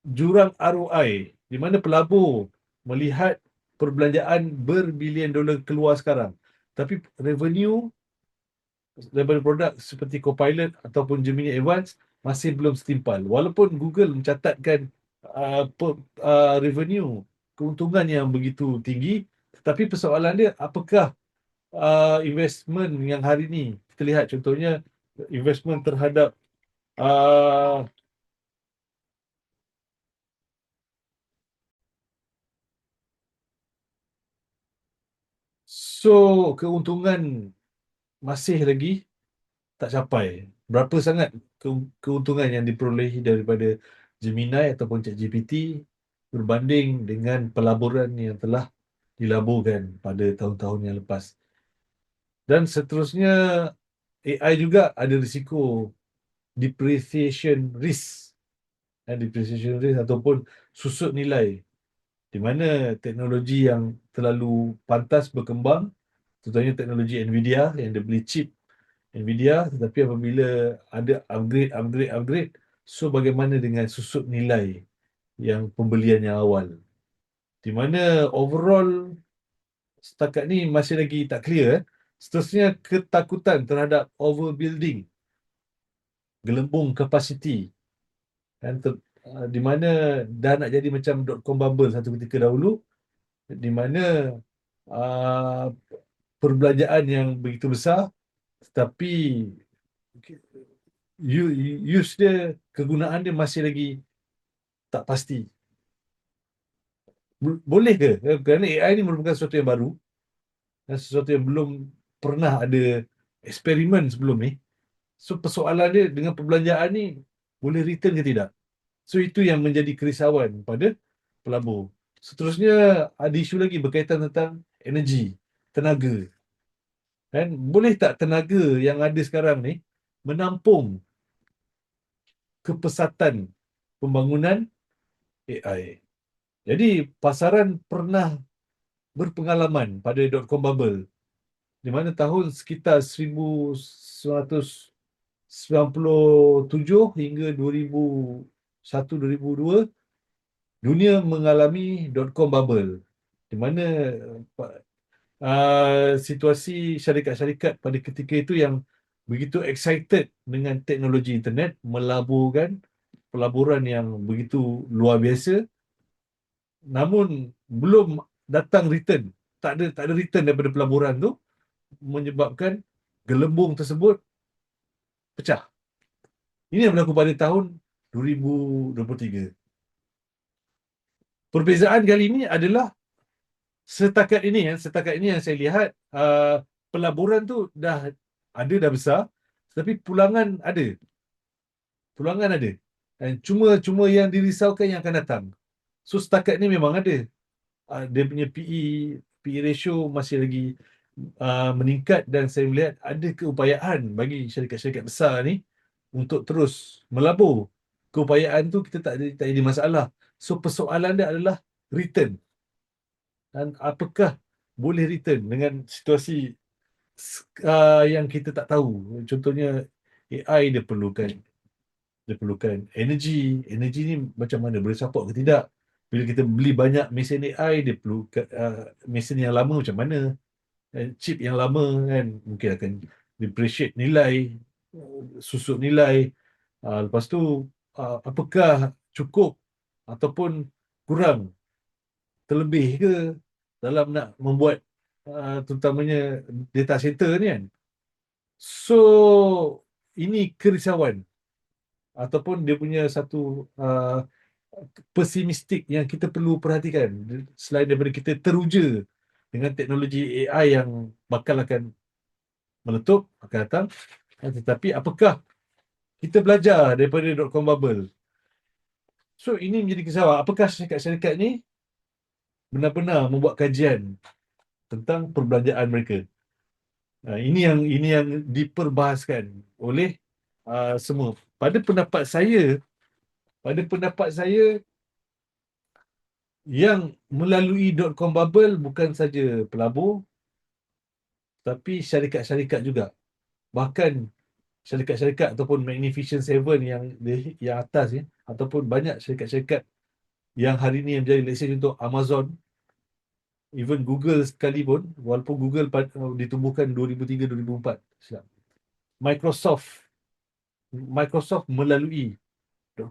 Jurang ROI di mana pelabur melihat perbelanjaan berbilion dolar keluar sekarang. Tapi revenue daripada produk seperti Copilot ataupun Gemini Advanced masih belum setimpal. Walaupun Google mencatatkan revenue, keuntungan yang begitu tinggi, tetapi persoalan dia apakah investment yang hari ini kita lihat contohnya investment terhadap uh, so keuntungan masih lagi tak capai. Berapa sangat keuntungan yang diperolehi daripada Gemini ataupun ChatGPT berbanding dengan pelaburan yang telah dilaburkan pada tahun-tahun yang lepas. Dan seterusnya AI juga ada risiko depreciation risk, depreciation risk ataupun susut nilai, di mana teknologi yang terlalu pantas berkembang, contohnya teknologi Nvidia yang dia beli chip Nvidia, tetapi apabila ada upgrade, so bagaimana dengan susut nilai yang pembelian yang awal, di mana overall setakat ni masih lagi tak clear. Seterusnya ketakutan terhadap overbuilding, gelembung kapasiti, kan, di mana dah nak jadi macam dot-com bubble satu ketika dahulu, di mana uh, perbelanjaan yang begitu besar tetapi use dia, kegunaan dia masih lagi tak pasti. Boleh ke? Kerana AI ni merupakan sesuatu yang baru dan sesuatu yang belum pernah ada eksperimen sebelum ni. So persoalan dia dengan perbelanjaan ni boleh return ke tidak? So itu yang menjadi kerisauan pada pelabur. Seterusnya ada isu lagi berkaitan tentang energi, tenaga. Kan? Boleh tak tenaga yang ada sekarang ni menampung kepesatan pembangunan AI? Jadi pasaran pernah berpengalaman pada dot-com bubble, di mana tahun sekitar 1997 hingga 2001-2002 dunia mengalami dot-com bubble, di mana situasi syarikat-syarikat pada ketika itu yang begitu excited dengan teknologi internet melaburkan pelaburan yang begitu luar biasa, namun belum datang return, tak ada return daripada pelaburan tu, menyebabkan gelembung tersebut pecah. Ini yang berlaku pada tahun 2023. Perbezaan kali ini adalah setakat ini yang saya lihat, pelaburan tu dah besar, tapi pulangan ada, dan cuma yang dirisaukan yang akan datang. So setakat ni memang ada, dia punya PE ratio masih lagi meningkat, dan saya melihat ada keupayaan bagi syarikat-syarikat besar ni untuk terus melabur. Keupayaan tu kita tak ada masalah. So persoalan dia adalah return, dan apakah boleh return dengan situasi yang kita tak tahu. Contohnya AI dia perlukan energi. Energi ni macam mana, boleh support ke tidak? Bila kita beli banyak mesin AI, dia perlu mesin yang lama macam mana? Chip yang lama kan mungkin akan depreciate nilai, susut nilai. Lepas tu apakah cukup ataupun kurang, terlebih ke dalam nak membuat terutamanya data center ni kan. So ini kerisauan ataupun dia punya satu pesimistik yang kita perlu perhatikan, selain daripada kita teruja dengan teknologi AI yang bakal akan meletup, akan datang. Tetapi apakah kita belajar daripada dot-com bubble? So ini menjadi kesalahan. Apakah syarikat-syarikat ni benar-benar membuat kajian tentang perbelanjaan mereka? Ini yang diperbahaskan oleh semua pada pendapat saya, pada pendapat saya, yang melalui .com bubble bukan saja pelabur, tapi syarikat-syarikat juga. Bahkan syarikat-syarikat ataupun Magnificent Seven yang atas ni, ataupun banyak syarikat-syarikat yang hari ni yang menjadi, let's say contoh Amazon, even Google sekalipun, walaupun Google ditumbuhkan 2003-2004, silap. Microsoft Microsoft melalui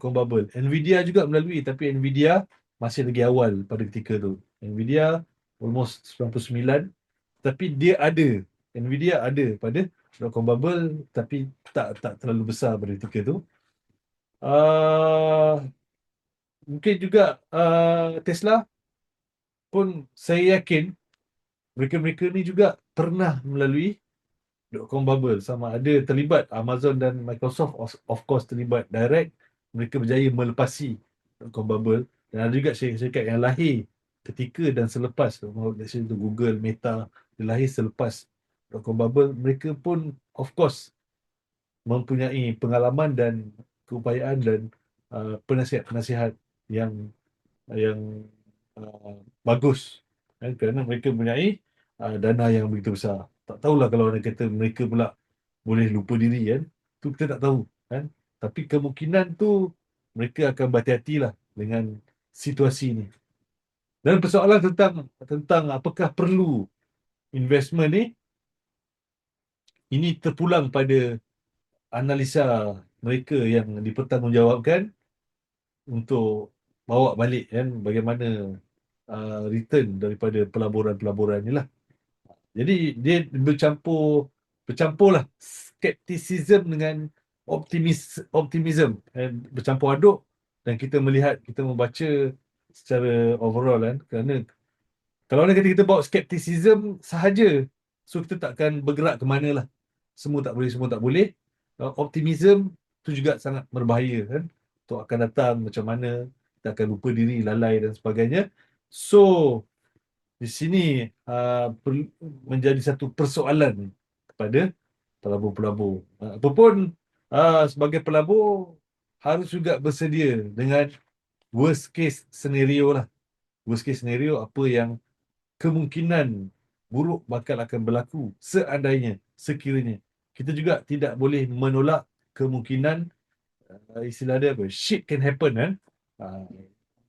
.com bubble. Nvidia juga melalui, tapi Nvidia masih lagi awal pada ketika tu. Nvidia almost 99, tapi dia ada. Nvidia ada pada .com bubble, tapi tak terlalu besar pada ketika tu. Uh, Mungkin juga Tesla pun saya yakin mereka-mereka ni juga pernah melalui .com bubble, sama ada terlibat. Amazon dan Microsoft of course terlibat direct, mereka berjaya melepasi .com bubble, dan ada juga syarikat-syarikat yang lahir ketika dan selepas, let's say tu Google, Meta, dia lahir selepas .com bubble. Mereka pun of course mempunyai pengalaman dan keupayaan dan penasihat-penasihat yang bagus, kerana mereka mempunyai dana yang begitu besar. Tak tahulah kalau orang kata mereka pula boleh lupa diri, kan, tu kita tak tahu, kan. Tapi kemungkinan tu mereka akan berhati-hati lah dengan situasi ni. Dan persoalan tentang apakah perlu investment ni, ini terpulang pada analisa mereka yang dipertanggungjawabkan untuk bawa balik, kan, bagaimana return daripada pelaburan-pelaburan ni lah. Jadi dia bercampur lah skepticism dengan optimism, dan bercampur aduk. Dan kita membaca secara overall, kan, kerana kalau orang kata kita bawa skepticism sahaja, so kita takkan bergerak ke mana lah. Semua tak boleh. Optimism tu juga sangat berbahaya, kan, untuk akan datang macam mana, kita akan lupa diri, lalai dan sebagainya. So di sini menjadi satu persoalan kepada pelabur-pelabur. Apapun, sebagai pelabur harus juga bersedia dengan worst case scenario lah. Worst case scenario, apa yang kemungkinan buruk bakal akan berlaku seandainya, sekiranya. Kita juga tidak boleh menolak kemungkinan, istilah dia apa, shit can happen, kan. Uh,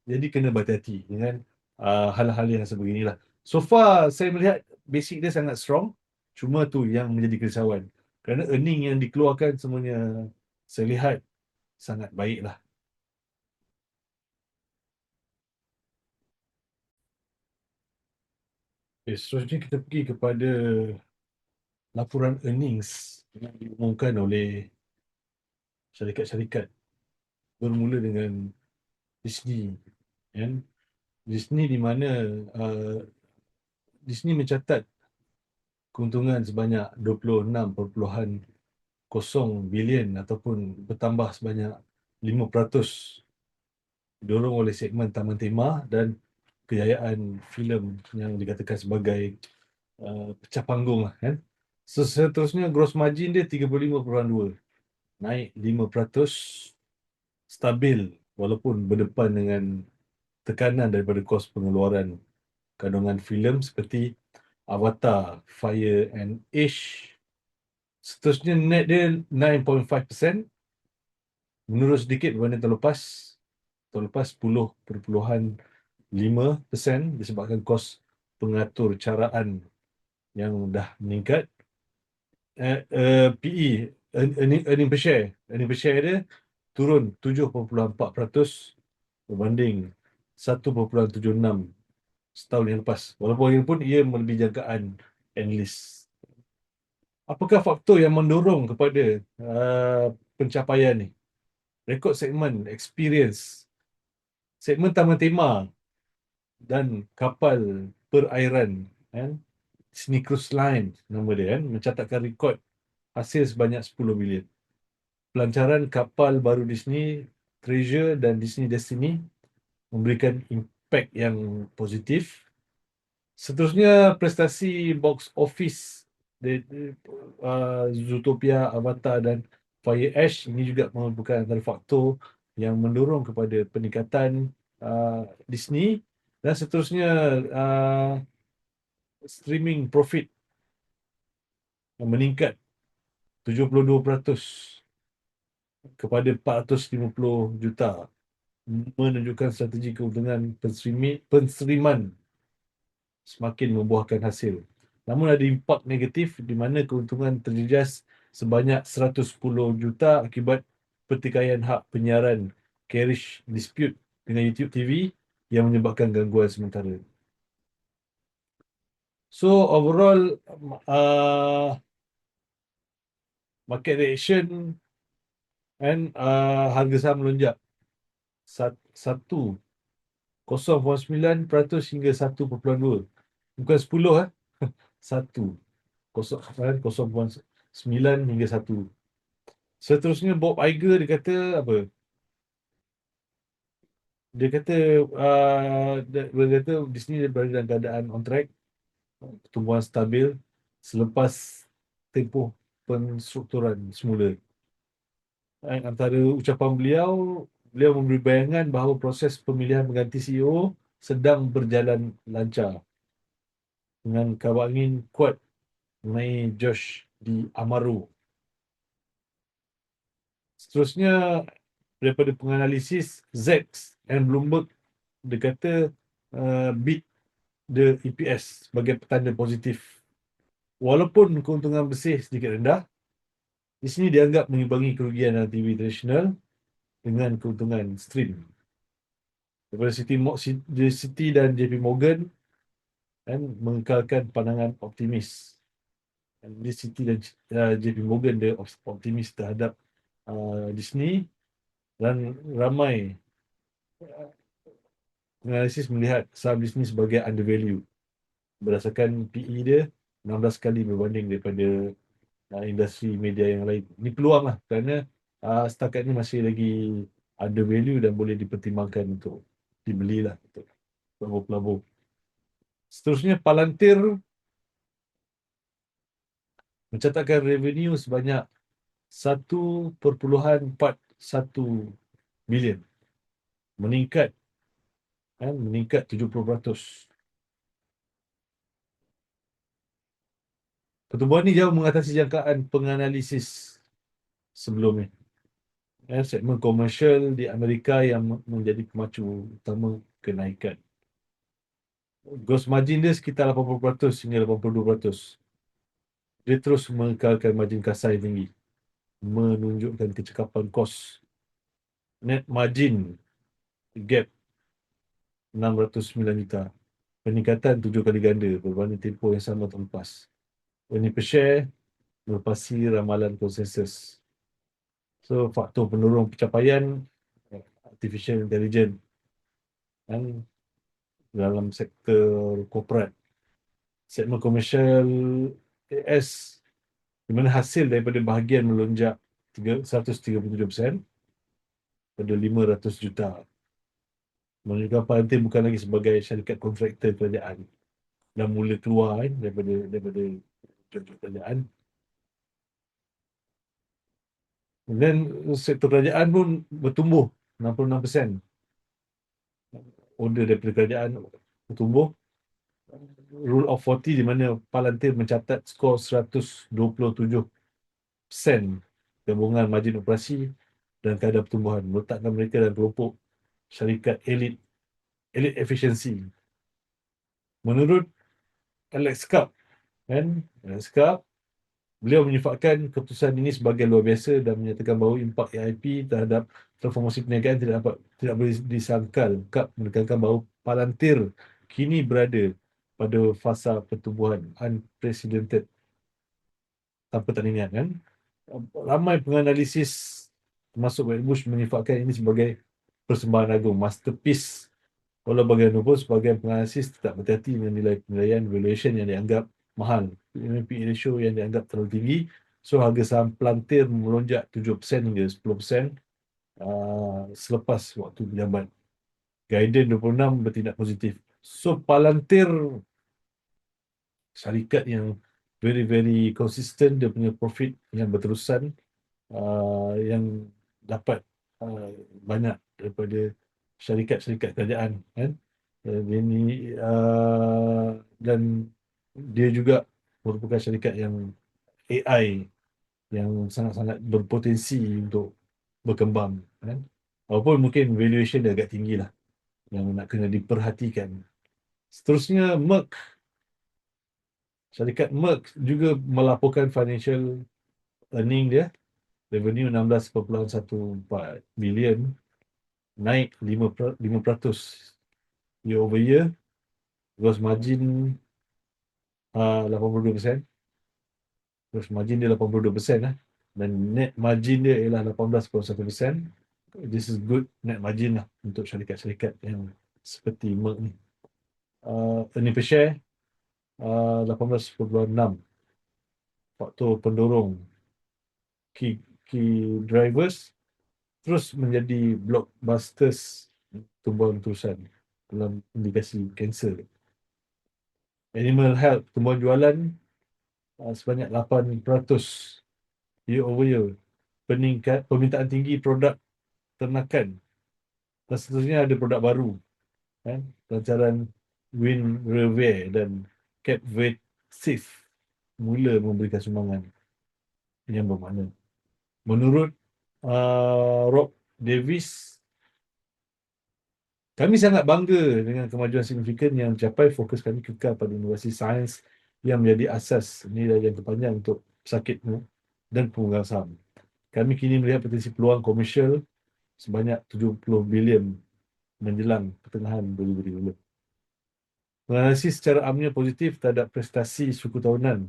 jadi kena berhati-hati dengan hal-hal yang sebeginilah. So far saya melihat basic dia sangat strong, cuma tu yang menjadi kerisauan, kerana earning yang dikeluarkan semuanya saya lihat sangat baik lah. Seterusnya kita pergi kepada laporan earnings yang diumumkan oleh syarikat-syarikat, bermula dengan Disney, kan. Disney di mana Disney mencatat keuntungan sebanyak 26.0 bilion, ataupun bertambah sebanyak 5%, didorong oleh segmen taman tema dan kejayaan filem yang dikatakan sebagai pecah panggung lah, kan. Seterusnya gross margin dia 35.2, naik 5%, stabil walaupun berdepan dengan tekanan daripada kos pengeluaran kandungan filem seperti Avatar, Fire and Ash. Seterusnya net dia 9.5%, menurun sedikit berbanding tahun lepas. Tahun lepas 10.5% disebabkan kos pengatur caraan yang dah meningkat. PE, earning per share dia turun 7.4% berbanding 1.76 setahun yang lepas. Walaupun ini pun ia melebihi jangkaan analis. Apakah faktor yang mendorong kepada pencapaian ni? Rekod segmen experience, segmen taman tema dan kapal perairan, kan. Disney Cruise Line nama dia, kan, mencatatkan rekod hasil sebanyak 10 bilion. Pelancaran kapal baru Disney Treasure dan Disney Destiny memberikan impak yang positif. Seterusnya prestasi box office Zootopia, Avatar dan Fire Ash ini juga merupakan antara faktor yang mendorong kepada peningkatan Disney, dan seterusnya uh, streaming profit yang meningkat 72% kepada 450 juta, menunjukkan strategi keuntungan penstreaman semakin membuahkan hasil. Namun ada impak negatif di mana keuntungan terjejas sebanyak 110 juta akibat pertikaian hak penyiaran carriage dispute dengan YouTube TV yang menyebabkan gangguan sementara. So overall, market reaction and harga saham melonjak 0,9% hingga 1,2. Bukan 10 1. 0,9 hingga 1. Seterusnya Bob Iger dia kata apa? Dia kata Disney berada dalam keadaan on track, pertumbuhan stabil selepas tempoh penstrukturan semula. Antara ucapan beliau, beliau memberi bayangan bahawa proses pemilihan pengganti CEO sedang berjalan lancar dengan kabar angin kuat mengenai Josh di Amaro. Seterusnya, daripada penganalisis Zacks and Bloomberg, dia kata beat the EPS sebagai petanda positif. Walaupun keuntungan bersih sedikit rendah, di sini dianggap mengimbangi kerugian dalam TV tradisional dengan keuntungan stream. Daripada Citi dan JP Morgan dan mengekalkan pandangan optimis. Di Citi dan JP Morgan dia optimis terhadap Disney, dan ramai analisis melihat saham Disney sebagai undervalue berdasarkan PE dia 16 kali berbanding daripada industri media yang lain. Ini peluang lah kerana setakat ni masih lagi undervalue dan boleh dipertimbangkan untuk dibelilah untuk pelabur-pelabur. Seterusnya, Palantir mencatatkan revenue sebanyak 1.41 bilion, meningkat 70%. Pertumbuhan ini jauh mengatasi jangkaan penganalisis sebelumnya. Segmen komersial di Amerika yang menjadi pemacu utama kenaikan. Gross margin dia sekitar 80% hingga 82%. Dia terus mengekalkan margin kasar yang tinggi, menunjukkan kecekapan kos. Net margin gap 609 juta, peningkatan 7 kali ganda berbanding tempoh yang sama tahun lepas. Earnings per share melepasi ramalan konsensus. So, faktor pendorong pencapaian artificial intelligence dan dalam sektor korporat. Segmen komersial AS, di mana hasil daripada bahagian melonjak 137% pada 500 juta. Menunjukkan Palantir bukan lagi sebagai syarikat kontraktor kerajaan dah mula keluar daripada kerajaan. Dan sektor kerajaan pun bertumbuh 66%. Order daripada kerajaan bertumbuh. Rule of 40 di mana Palantir mencatat skor 127% gabungan margin operasi dan kadar pertumbuhan, meletakkan mereka dalam kelompok syarikat elite efficiency. Menurut Alex Karp, beliau menyifatkan keputusan ini sebagai luar biasa dan menyatakan bahawa impak AIP terhadap transformasi perniagaan tidak boleh disangkal. Karp menekankan bahawa Palantir kini berada pada fasa pertumbuhan unprecedented tanpa tandingan, kan? Ramai penganalisis termasuk Wedbush menyifatkan ini sebagai persembahan agung, masterpiece. Walau bagaimanapun, sebagian penganalisis tetap berhati-hati dengan nilai penilaian valuation yang dianggap mahal, PE ratio yang dianggap terlalu tinggi. So, harga saham Palantir melonjak 7% hingga 10% selepas waktu berjabat. Guidance 26 bertindak positif. So, Palantir syarikat yang very konsisten, dia punya profit yang berterusan yang dapat banyak daripada syarikat-syarikat kerajaan kan. Dia ni dan dia juga merupakan syarikat yang AI yang sangat-sangat berpotensi untuk berkembang kan. Walaupun mungkin valuation dia agak tinggi lah yang nak kena diperhatikan. Seterusnya Merck, syarikat Merck juga melaporkan financial earning dia, revenue 16.14 bilion, naik 5% year over year, gross margin 82%, gross margin dia 82% lah, dan net margin dia ialah 18.1%. This is good net margin lah untuk syarikat-syarikat yang seperti Merck ni. Earning per share 18.6. Faktor pendorong key drivers terus menjadi blockbusters tumbuhan terusan dalam indikasi kanser. Animal health, tumbuhan jualan sebanyak 8% year over year. Permintaan tinggi produk ternakan. Dan seterusnya ada produk baru. Kan? Pelancaran Winrevair dan Capvaxive mula memberikan sumbangan yang bermakna. Menurut Rob Davis, kami sangat bangga dengan kemajuan signifikan yang dicapai. Fokus kami kekal pada inovasi sains yang menjadi asas nilai jangka panjang untuk pesakit dan pemegang saham. Kami kini melihat potensi peluang komersial sebanyak 70 bilion menjelang pertengahan 2030. Menganalisis secara amnya positif terhadap prestasi suku tahunan.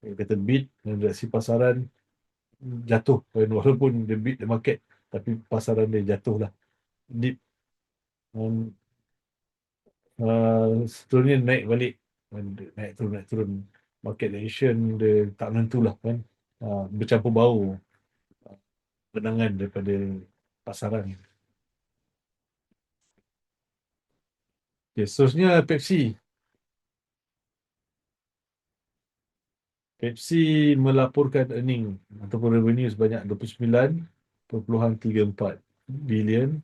Kata beat dan reaksi pasaran jatuh. Walaupun dia beat the market, tapi pasaran dia jatuh lah. Dip. Seterusnya naik balik. Naik turun. Market reaction dia tak menentu lah kan. Bercampur bau benangan daripada pasaran. Okay, seterusnya Pepsi. Pepsi melaporkan earning ataupun revenue sebanyak 29.34 bilion,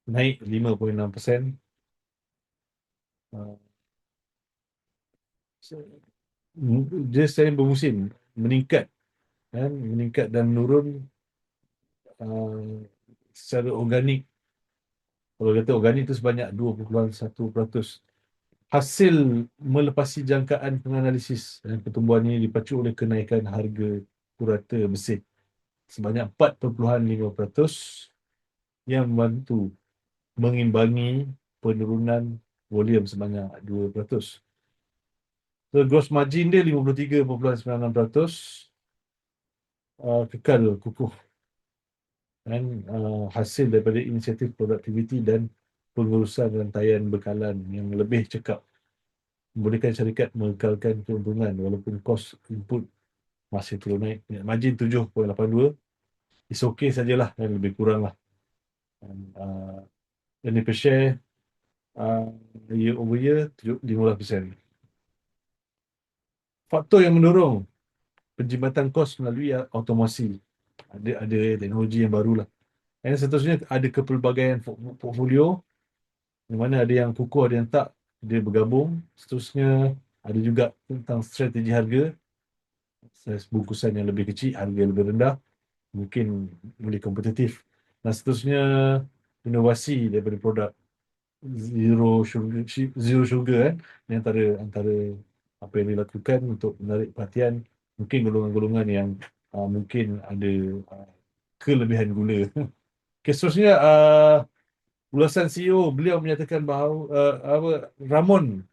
naik 5.6%. Dia secara bermusim meningkat kan, meningkat dan menurun secara organik. Kalau kata organik itu sebanyak 2.1%. Hasil melepasi jangkaan penganalisis, dan pertumbuhan ini dipacu oleh kenaikan harga purata bersih sebanyak 4.5% yang membantu mengimbangi penurunan volume sebanyak 2%. So, gross margin dia 53.96%, kekal kukuh. Dan hasil daripada inisiatif produktiviti dan pengurusan rantaian bekalan yang lebih cekap membolehkan syarikat mengekalkan keuntungan walaupun kos input masih terus naik. Margin 7.82, is okay sajalah, dan lebih kurang lah. Dan per share year over year 15%. Faktor yang mendorong penjimatan kos melalui automasi. Ada teknologi yang baru lah. Dan seterusnya ada kepelbagaian portfolio, di mana ada yang kukuh, ada yang tak, dia bergabung. Seterusnya ada juga tentang strategi harga. Saiz bungkusan yang lebih kecil, harga yang lebih rendah, mungkin boleh kompetitif. Dan seterusnya inovasi daripada produk zero sugar kan, antara apa yang dilakukan untuk menarik perhatian mungkin golongan-golongan yang mungkin ada kelebihan gula. Okay, seterusnya ulasan CEO, beliau menyatakan bahawa Ramon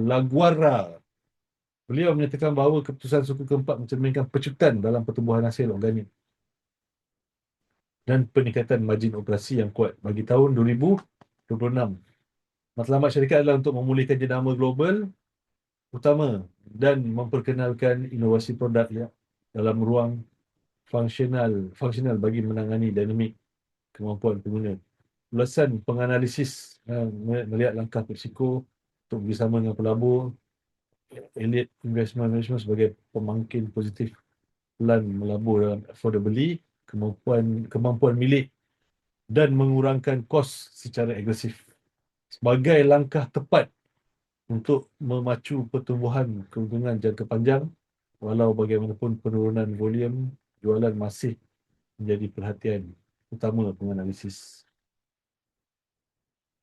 Laguarra, beliau menyatakan bahawa keputusan suku keempat mencerminkan pecutan dalam pertumbuhan hasil organik dan peningkatan margin operasi yang kuat bagi tahun 2026. Matlamat syarikat adalah untuk memulihkan jenama global utama dan memperkenalkan inovasi produk ya dalam ruang fungsional bagi menangani dinamik kemampuan pengguna. Ulasan penganalisis melihat langkah PepsiCo untuk bersama dengan pelabur Elite Investment Management sebagai pemangkin positif pelan melabur dalam affordably, kemampuan milik dan mengurangkan kos secara agresif sebagai langkah tepat untuk memacu pertumbuhan keuntungan jangka panjang. Walau bagaimanapun penurunan volume jualan masih menjadi perhatian utama penganalisis.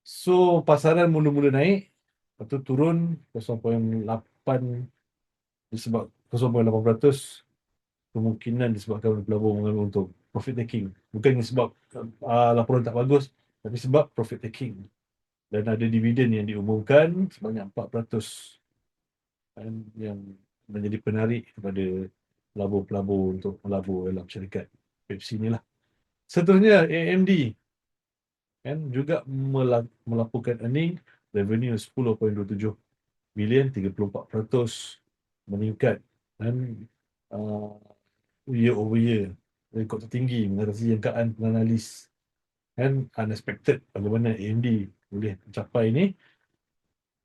So, pasaran mula-mula naik, lepas tu turun 0.8 disebab 0.8%, kemungkinan disebabkan oleh pelabur mengambil untung, profit taking. Bukan sebab laporan tak bagus, tapi sebab profit taking. Dan ada dividen yang diumumkan sebanyak 4%, kan, yang menjadi penarik kepada pelabur-pelabur untuk melabur dalam syarikat Pepsi ni lah. Seterusnya, AMD kan juga melaporkan earning revenue 10.27 bilion, 34% meningkat, dan uh, year over year rekod tertinggi mengatasi jangkaan penganalisis, kan unexpected bagaimana AMD boleh mencapai ni.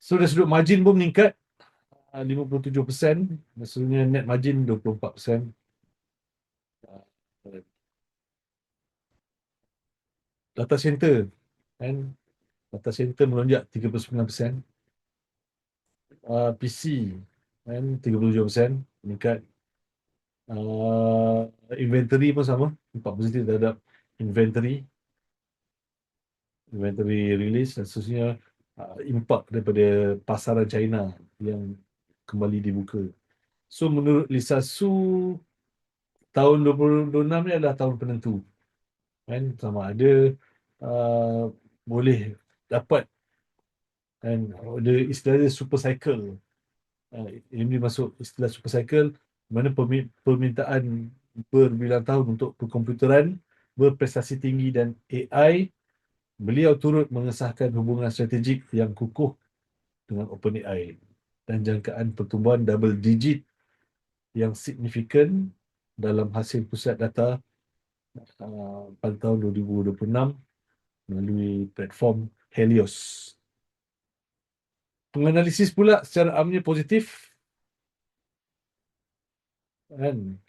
So dari sudut margin pun meningkat 57%, maksudnya net margin 24%. Uh, Data center, kan data center melonjak 39%. PC, kan 37% meningkat. Inventory pun sama, nampak positif terhadap inventory release, dan seterusnya impak daripada pasaran China yang kembali dibuka. So menurut Lisa Su, tahun 2026 ni adalah tahun penentu, kan sama ada uh, boleh dapat, kan ada istilah super cycle. Ini masuk istilah super cycle, mana permintaan berbilang tahun untuk perkomputeran berprestasi tinggi dan AI. Beliau turut mengesahkan hubungan strategik yang kukuh dengan OpenAI dan jangkaan pertumbuhan double digit yang signifikan dalam hasil pusat data pada tahun 2026 melalui platform Helios. Penganalisis pula secara amnya positif, kan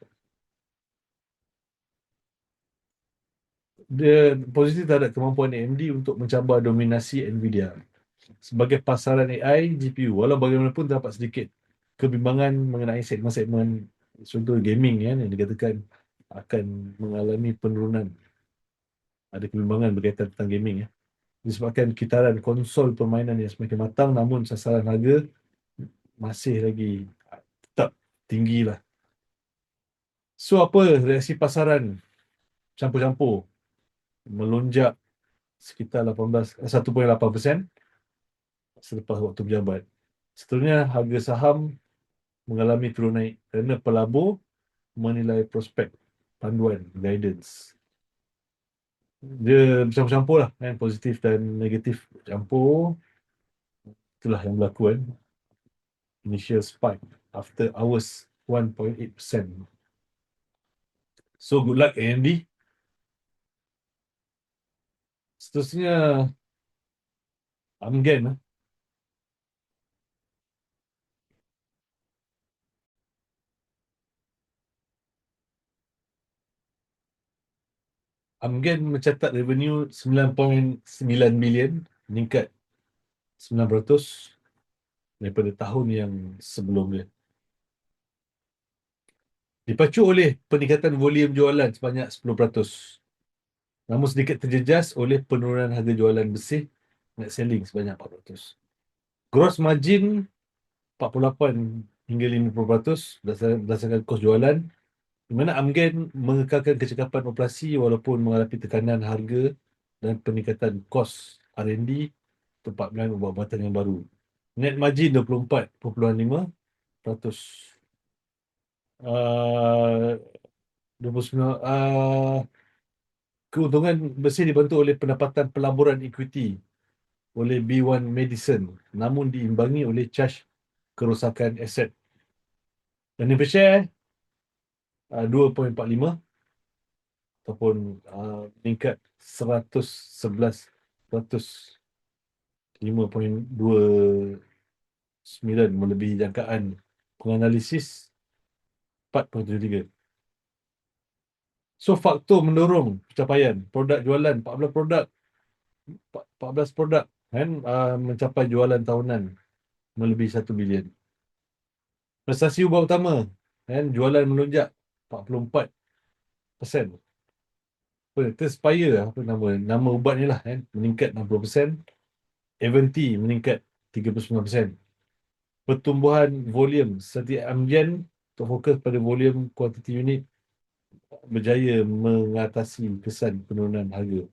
dia positif terhadap kemampuan AMD untuk mencabar dominasi Nvidia sebagai pasaran AI GPU. Walau bagaimanapun terdapat sedikit kebimbangan mengenai segmen-segmen, contoh gaming, kan, yang dikatakan akan mengalami penurunan. Ada kebimbangan berkaitan tentang gaming, ya. Disebabkan kitaran konsol permainan yang semakin matang, namun sasaran harga masih lagi tetap tinggi lah. So apa reaksi pasaran? Campur-campur. Melonjak sekitar 1.8% selepas waktu berjabat. Seterusnya, harga saham mengalami turun naik kerana pelabur menilai prospek panduan guidance. Dia bercampur-campur lah, kan, positif dan negatif campur. Itulah yang berlaku, kan. Initial spike after hours 1.8%. So good luck AMD. Seterusnya Amgen. Amgen mencatat revenue 9.9 bilion, meningkat 9% daripada tahun yang sebelumnya. Dipacu oleh peningkatan volume jualan sebanyak 10%. Namun sedikit terjejas oleh penurunan harga jualan bersih net selling sebanyak 4%. Gross margin 48 hingga 50% berdasarkan kos jualan, di mana Amgen mengekalkan kecekapan operasi walaupun menghadapi tekanan harga dan peningkatan kos R&D untuk pipeline ubat-ubatan yang baru. Net margin 24.5%. Uh, 29, keuntungan bersih dibantu oleh pendapatan pelaburan equity oleh B1 Medicine, namun diimbangi oleh charge kerosakan aset. Earnings per share 2.45 ataupun meningkat 111%, 5.2 9 melebihi jangkaan. Penganalisis 4.73. So faktor mendorong pencapaian produk jualan 14 produk, 14 produk kan, mencapai jualan tahunan melebihi 1 bilion. Prestasi ubat utama kan, jualan melonjak 44%. Terspire apa nama ubat ni lah kan, meningkat 60%. Avanti meningkat 39%. Pertumbuhan volume setiap Amgen untuk fokus pada volume kuantiti unit berjaya mengatasi kesan penurunan harga.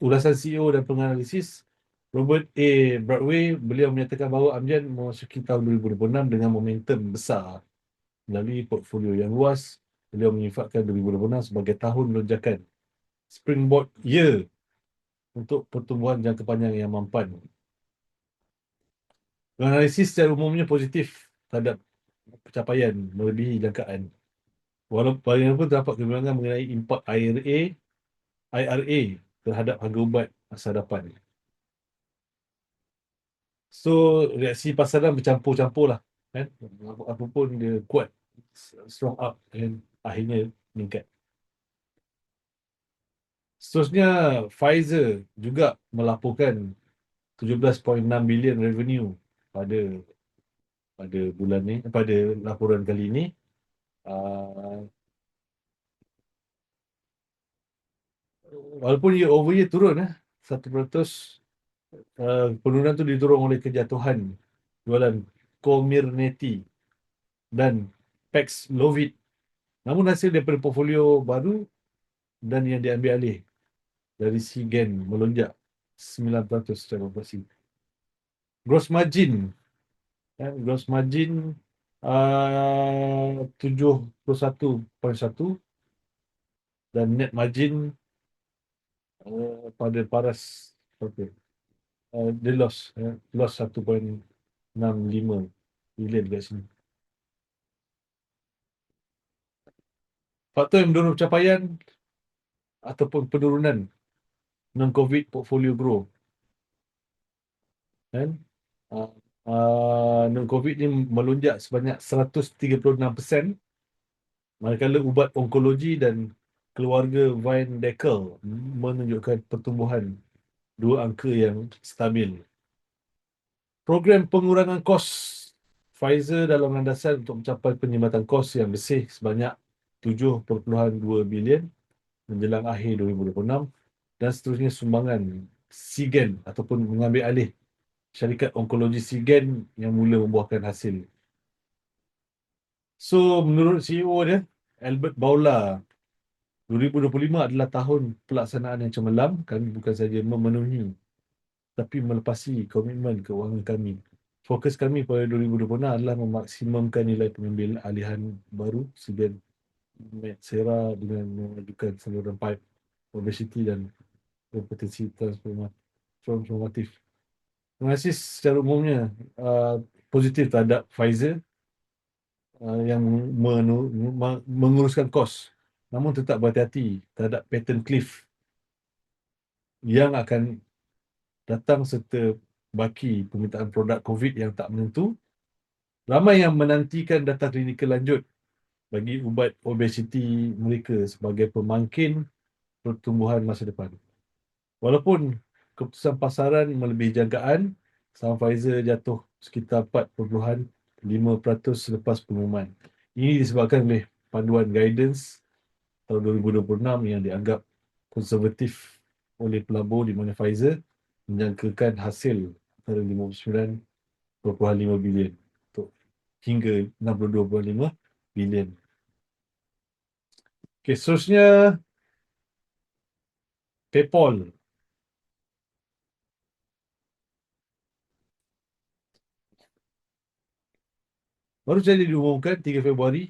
Ulasan CEO dan penganalisis Robert A. Broadway, beliau menyatakan bahawa Amgen memasuki tahun 2026 dengan momentum besar. Melalui portfolio yang luas, beliau menyifatkan 2026 sebagai tahun lonjakan, springboard year untuk pertumbuhan jangka panjang yang mampan. Analisis secara umumnya positif terhadap pencapaian melebihi jangkaan. Walaupun terdapat kebimbangan mengenai impak IRA terhadap harga ubat masa depan. So, reaksi pasaran bercampur-campur lah. Kan? Apapun dia kuat, strong up, dan akhirnya meningkat. Seterusnya, Pfizer juga melaporkan 17.6 bilion revenue pada bulan ni, pada laporan kali ini. Walaupun year over year turun 1%, penurunan tu didorong oleh kejatuhan jualan Comirnaty dan Paxlovid. Namun hasil daripada portfolio baru dan yang diambil alih dari Seagen melonjak 9% secara operasi. Gross margin, gross margin 71.1 dan net margin pada paras dia loss 1.65 bilion kat sini. Faktor yang mendorong pencapaian ataupun penurunan non-COVID portfolio grow. Kan? Non-COVID ni melonjak sebanyak 136%, manakala ubat onkologi dan keluarga Vine Dekel menunjukkan pertumbuhan dua angka yang stabil. Program pengurangan kos Pfizer dalam landasan untuk mencapai penyumbatan kos yang bersih sebanyak 7.2 bilion menjelang akhir 2026 dan seterusnya sumbangan Seagen ataupun mengambil alih syarikat onkologi Seagen yang mula membuahkan hasil. So, menurut CEO dia, Albert Bourla, 2025 adalah tahun pelaksanaan yang cemerlang. Kami bukan sahaja memenuhi, tapi melepasi komitmen keuangan kami. Fokus kami pada 2026 adalah memaksimumkan nilai pengambil alihan baru Seagen Metsera dengan mengajukan saluran pipe obesity dan kompetensi transformatif. Analisis secara umumnya positif terhadap Pfizer yang menguruskan kos, namun tetap berhati-hati terhadap patent cliff yang akan datang serta baki permintaan produk COVID yang tak menentu. Ramai yang menantikan data klinikal lanjut bagi ubat obesiti mereka sebagai pemangkin pertumbuhan masa depan. Walaupun keputusan pasaran melebihi jangkaan, saham Pfizer jatuh sekitar 4.5% selepas pengumuman. Ini disebabkan oleh panduan guidance tahun 2026 yang dianggap konservatif oleh pelabur, di mana Pfizer menjangkakan hasil antara 59.5 bilion hingga 62.5 bilion. Okay, seterusnya PayPal. Baru saja diumumkan 3 Februari.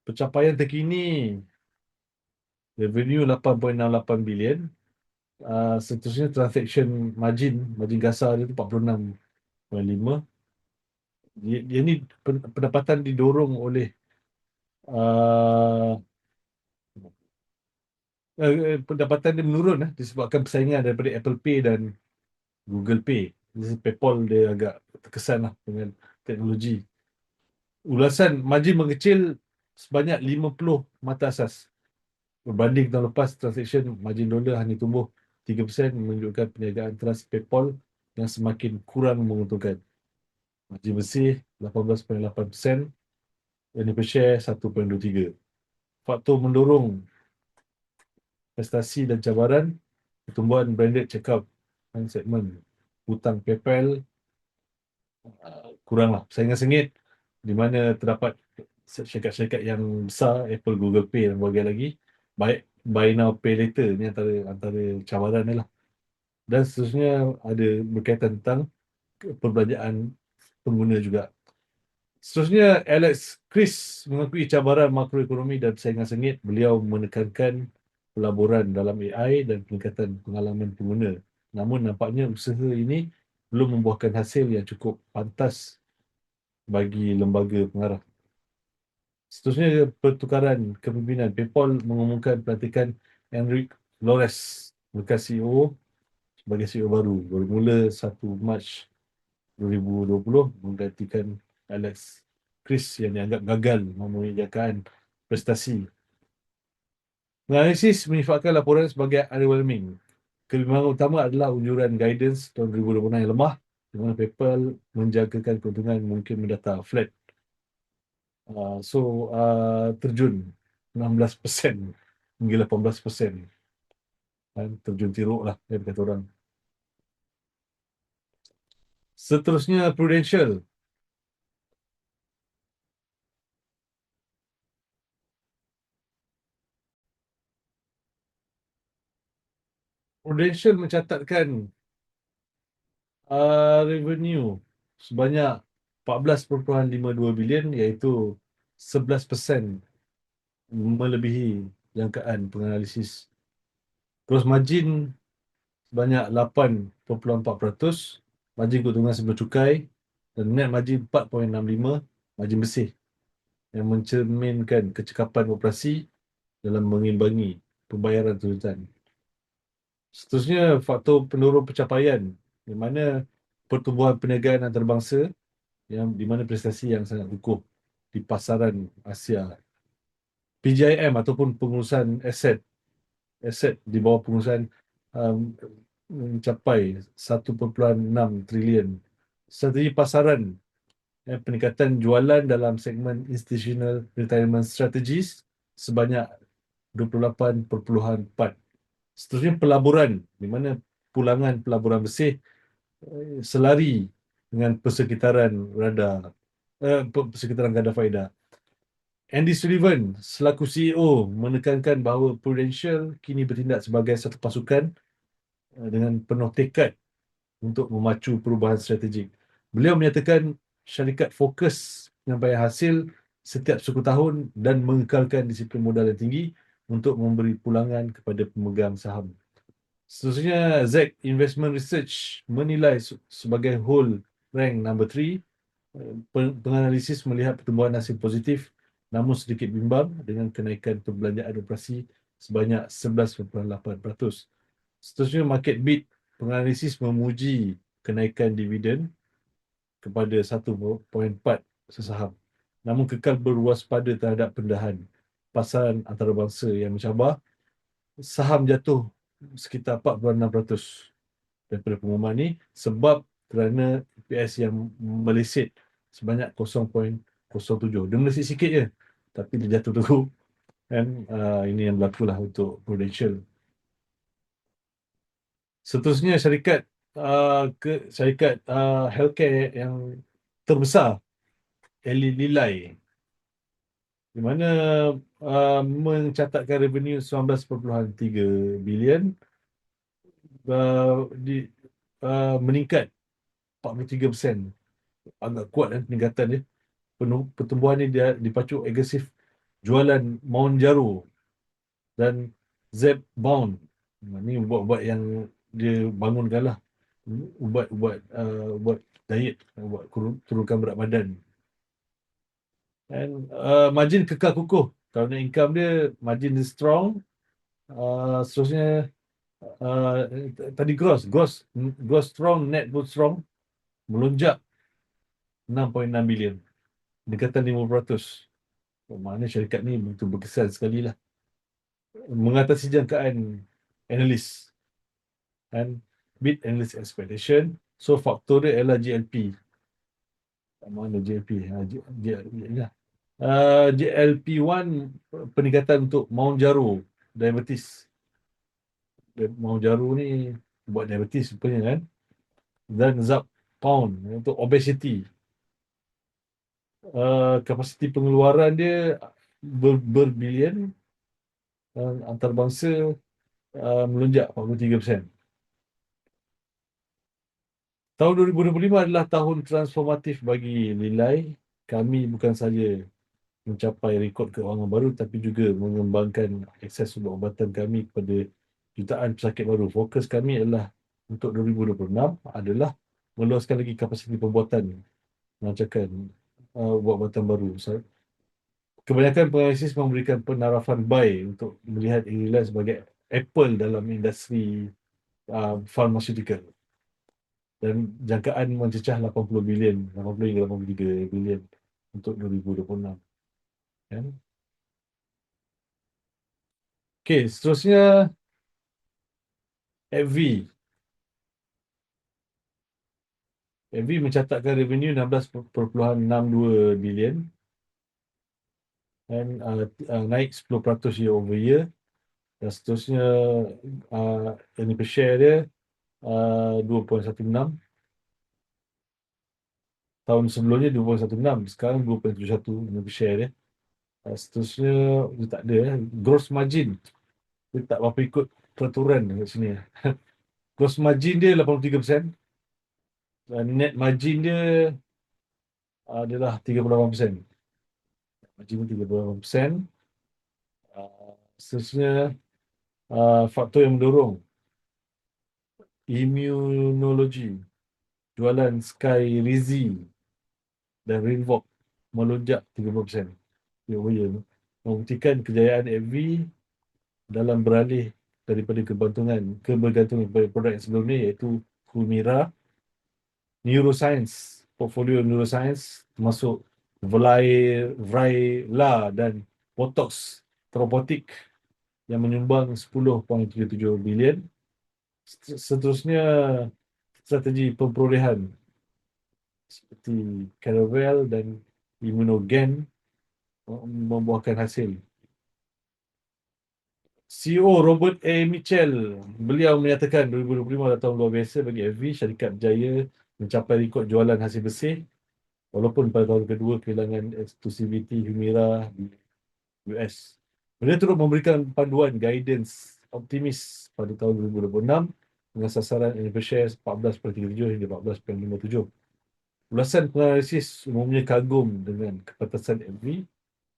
Pencapaian terkini revenue 8.68 bilion. Seterusnya transaction margin kasar dia tu 46.5. Dia ni pendapatan didorong oleh pendapatan dia menurun disebabkan persaingan daripada Apple Pay dan Google Pay. PayPal dia agak terkesan lah dengan teknologi. Ulasan margin mengecil sebanyak 50 mata asas. Berbanding tahun lepas, transaction margin dolar hanya tumbuh 3%, menunjukkan perniagaan trust PayPal yang semakin kurang menguntungkan. Margin bersih 18.8%, earnings per share 1.23. Faktor mendorong prestasi dan cabaran, pertumbuhan branded checkout dan segmen hutang PayPal kuranglah persaingan sengit, di mana terdapat syarikat-syarikat yang besar, Apple, Google Pay dan berbagai lagi. Baik buy now pay later ni antara antara cabaran dia lah. Dan seterusnya ada berkaitan tentang perbelanjaan pengguna juga. Seterusnya, Alex Chris mengakui cabaran makroekonomi dan persaingan sengit. Beliau menekankan pelaburan dalam AI dan peningkatan pengalaman pengguna. Namun nampaknya usaha ini belum membuahkan hasil yang cukup pantas bagi lembaga pengarah. Seterusnya, pertukaran kepimpinan. PayPal mengumumkan pelantikan Enrique Lores bekas CEO sebagai CEO baru bermula 1 Mac 2020 menggantikan Alex Chris yang dianggap gagal memenuhi jangkaan prestasi. Analisis menyifatkan laporan sebagai underwhelming. Kebimbangan utama adalah unjuran guidance tahun 2026 yang lemah, di mana PayPal menjagakan keuntungan mungkin mendata flat. Terjun 16% hingga 18%. Terjun tiruk lah, dia kata orang. Seterusnya, Prudential. Prudential mencatatkan revenue sebanyak 14.52 bilion, iaitu 11% melebihi jangkaan penganalisis. Gross margin sebanyak 8.4%, margin keuntungan sebelum cukai, dan net margin 4.65, margin bersih, yang mencerminkan kecekapan operasi dalam mengimbangi pembayaran tuntutan. Seterusnya, faktor pendorong pencapaian, di mana pertumbuhan perniagaan antarabangsa yang di mana prestasi yang sangat kukuh di pasaran Asia. PGIM ataupun pengurusan aset di bawah pengurusan um, mencapai 1.6 trilion. Strategi pasaran, peningkatan jualan dalam segmen institutional retirement strategies sebanyak 28.4. Seterusnya, pelaburan, di mana pulangan pelaburan bersih selari dengan persekitaran persekitaran ganda faedah. Andy Sullivan selaku CEO menekankan bahawa Prudential kini bertindak sebagai satu pasukan dengan penuh tekad untuk memacu perubahan strategik. Beliau menyatakan syarikat fokus menyampaikan hasil setiap 10 tahun dan mengekalkan disiplin modal yang tinggi untuk memberi pulangan kepada pemegang saham. Seterusnya, ZEC Investment Research menilai sebagai whole rank number 3. Penganalisis melihat pertumbuhan hasil positif namun sedikit bimbang dengan kenaikan perbelanjaan operasi sebanyak 11.8%. Seterusnya, Market Beat penganalisis memuji kenaikan dividen kepada 1.4 sesaham, namun kekal berwaspada terhadap pendedahan pasaran antarabangsa yang mencabar. Saham jatuh sekitar 4.6% daripada pengumuman ini sebab kerana EPS yang meleset sebanyak 0.07. Dia meleset sikit je, tapi dia jatuh teruk. Dan ini yang berlaku lah untuk Prudential. Seterusnya, syarikat healthcare yang terbesar, Eli Lilly, di mana mencatatkan revenue 19.3 bilion, meningkat 43%. Agak kuat peningkatan dia. Pertumbuhan ni dia dipacu agresif jualan Mounjaro dan Zepbound. Ini ubat-ubat yang dia bangunkan lah. Ubat-ubat ubat diet, ubat turunkan berat badan. Dan margin kekal kukuh kerana income dia, margin dia strong. Seterusnya, Tadi gross strong, net pun strong, melonjak 6.6 bilion, dekatan 50%. Oh, mana syarikat ni betul berkesan sekali lah. Mengatasi jangkaan analis, kan, beat analyst expectation. So faktor dia ialah GLP. Mana GLP? Ya. GLP-1 peningkatan untuk Mounjaro diabetes. Mounjaro ni buat diabetes rupanya, kan. Dan Zepbound untuk obesity. Kapasiti pengeluaran dia berbilion, antarabangsa melonjak 43%. Tahun 2025 adalah tahun transformatif bagi Lilai. Kami bukan sahaja mencapai rekod keuangan baru tapi juga mengembangkan akses ubat-ubatan kami kepada jutaan pesakit baru. Fokus kami adalah untuk 2026 adalah meluaskan lagi kapasiti pembuatan, melancarkan ubat-ubatan baru. Kebanyakan penganalisis memberikan penarafan buy untuk melihat Lilai sebagai Apple dalam industri pharmaceutical. Dan jangkaan mencecah 80 bilion, 80 hingga 83 bilion untuk 2026. Kan? Okey, seterusnya AbbVie. AbbVie mencatatkan revenue 16.62 bilion dan naik 10% year over year. Dan seterusnya earnings per share dia 2.16. Tahun sebelumnya 2.16, sekarang 2.71 earnings per share dia. Seterusnya dia tak ada gross margin. Dia tak berapa ikut peraturan kat sini. Gross margin dia 83%. Dan net margin dia adalah 38%. Margin 38%. Seterusnya faktor yang mendorong immunologi, jualan Skyrizi dan Rinvoq melonjak 30%. Membuktikan kejayaan AbbVie dalam beralih daripada kebergantungan kepada produk yang sebelum ni, iaitu Humira, neuroscience, portfolio neuroscience termasuk Vraylar dan Botox Therapeutic yang menyumbang 10.37 bilion. Seterusnya strategi pemperolehan seperti Caravel dan Immunogen membuahkan hasil. CEO Robert A. Mitchell, beliau menyatakan 2025 adalah tahun luar biasa bagi AbbVie. Syarikat berjaya mencapai rekod jualan hasil bersih walaupun pada tahun kedua kehilangan eksklusiviti Humira di US. Beliau turut memberikan panduan guidance optimis pada tahun 2026 dengan sasaran earnings per share 14.37 hingga 14.57. Ulasan penganalisis umumnya kagum dengan kepantasan AbbVie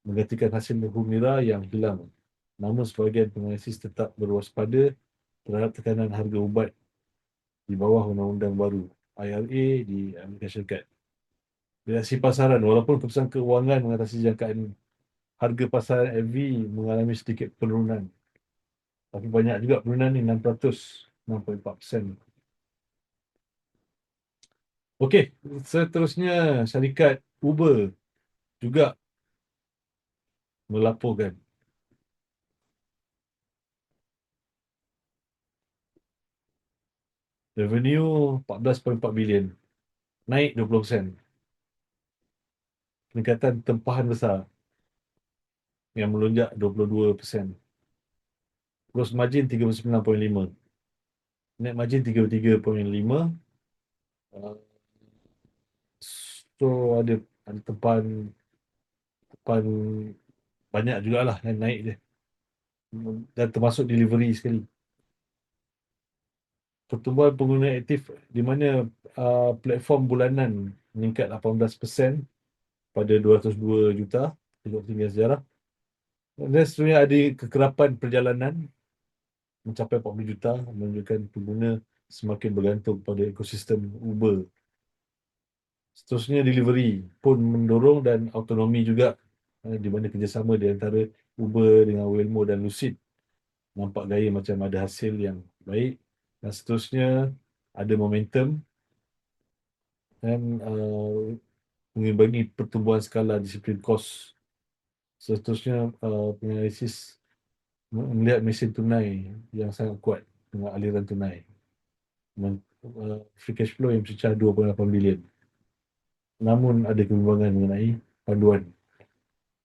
menggantikan hasil Humira yang hilang. Namun sebahagian penganalisis tetap berwaspada terhadap tekanan harga ubat di bawah undang-undang baru IRA di Amerika Syarikat. Reaksi pasaran, walaupun keputusan keuangan mengatasi jangkaan harga pasaran AbbVie mengalami sedikit penurunan. Tapi banyak juga penurunan ni, 6%, 6.4%. Okey, seterusnya syarikat Uber juga melaporkan revenue 14.4 bilion, naik 20%. Peningkatan tempahan besar yang melonjak 22%. Gross margin 39.5. Net margin 33.5. So ada tempahan banyak jugalah yang naik dia. Dan termasuk delivery sekali. Pertumbuhan pengguna aktif di mana platform bulanan meningkat 18% pada 202 juta, rekod tinggi sejarah. Dan seterusnya ada kekerapan perjalanan mencapai 40 juta, menunjukkan pengguna semakin bergantung pada ekosistem Uber. Seterusnya delivery pun mendorong dan autonomi juga, di mana kerjasama di antara Uber dengan Waymo dan Lucid nampak gaya macam ada hasil yang baik, dan seterusnya ada momentum, dan mengimbangi pertumbuhan skala disiplin kos. Seterusnya penganalisis melihat mesin tunai yang sangat kuat dengan aliran tunai. Free cash flow yang pecah 2.8 bilion. Namun ada kebimbangan mengenai panduan.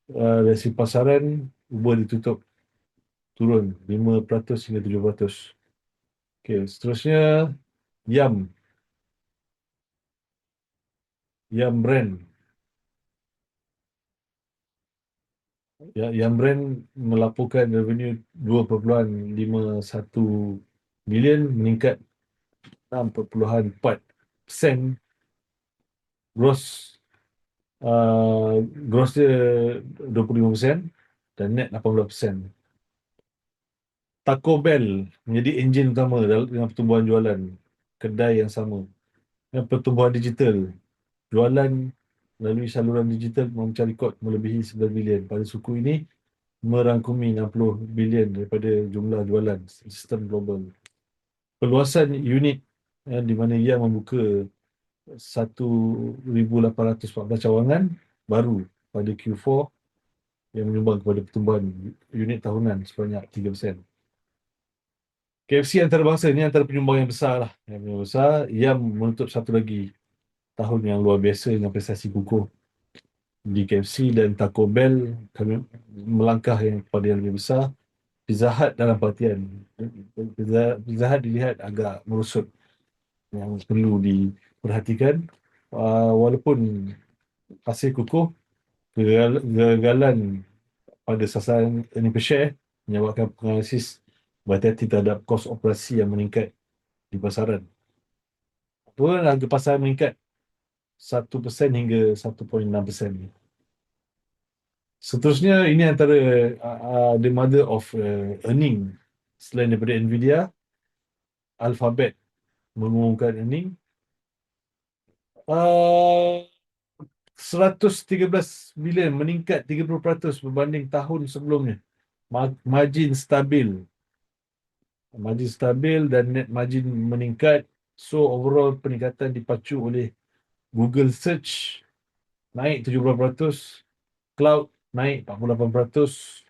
Dari sisi pasaran, Uber ditutup turun 5% hingga 7%. Okey, seterusnya Yum. Yum Brand. Ya, Yum Brand melaporkan revenue 2.51 bilion, meningkat 6.4%. Gross gross dia 25% dan net 18%. Taco Bell menjadi enjin utama dengan pertumbuhan jualan kedai yang sama. Dan pertumbuhan digital, jualan melalui saluran digital memecah rekod melebihi 11 bilion. Pada suku ini merangkumi 60 bilion daripada jumlah jualan sistem global. Perluasan unit di mana ia membuka 1,814 cawangan baru pada Q4 yang menyumbang kepada pertumbuhan unit tahunan sebanyak 3%. KFC antarabangsa ini antara penyumbang yang besar lah. Yang besar, yang menutup satu lagi tahun yang luar biasa dengan prestasi kukuh di KFC, dan Taco Bell kami melangkah yang kepada yang lebih besar. Pizza Hut dalam perhatian. Pizza Hut dilihat agak merosot, yang perlu diperhatikan. Walaupun hasil kukuh, kegagalan pada sasaran earning per share menyebabkan penganalisis berhati-hati terhadap kos operasi yang meningkat di pasaran. Turun harga pasaran meningkat 1% hingga 1.6%. Seterusnya, ini antara the mother of earning. Selain daripada Nvidia, Alphabet mengumumkan earning. 113 bilion, meningkat 30% berbanding tahun sebelumnya. Margin stabil. Margin stabil dan net margin meningkat. So overall peningkatan dipacu oleh Google Search naik 70%, Cloud naik 48%.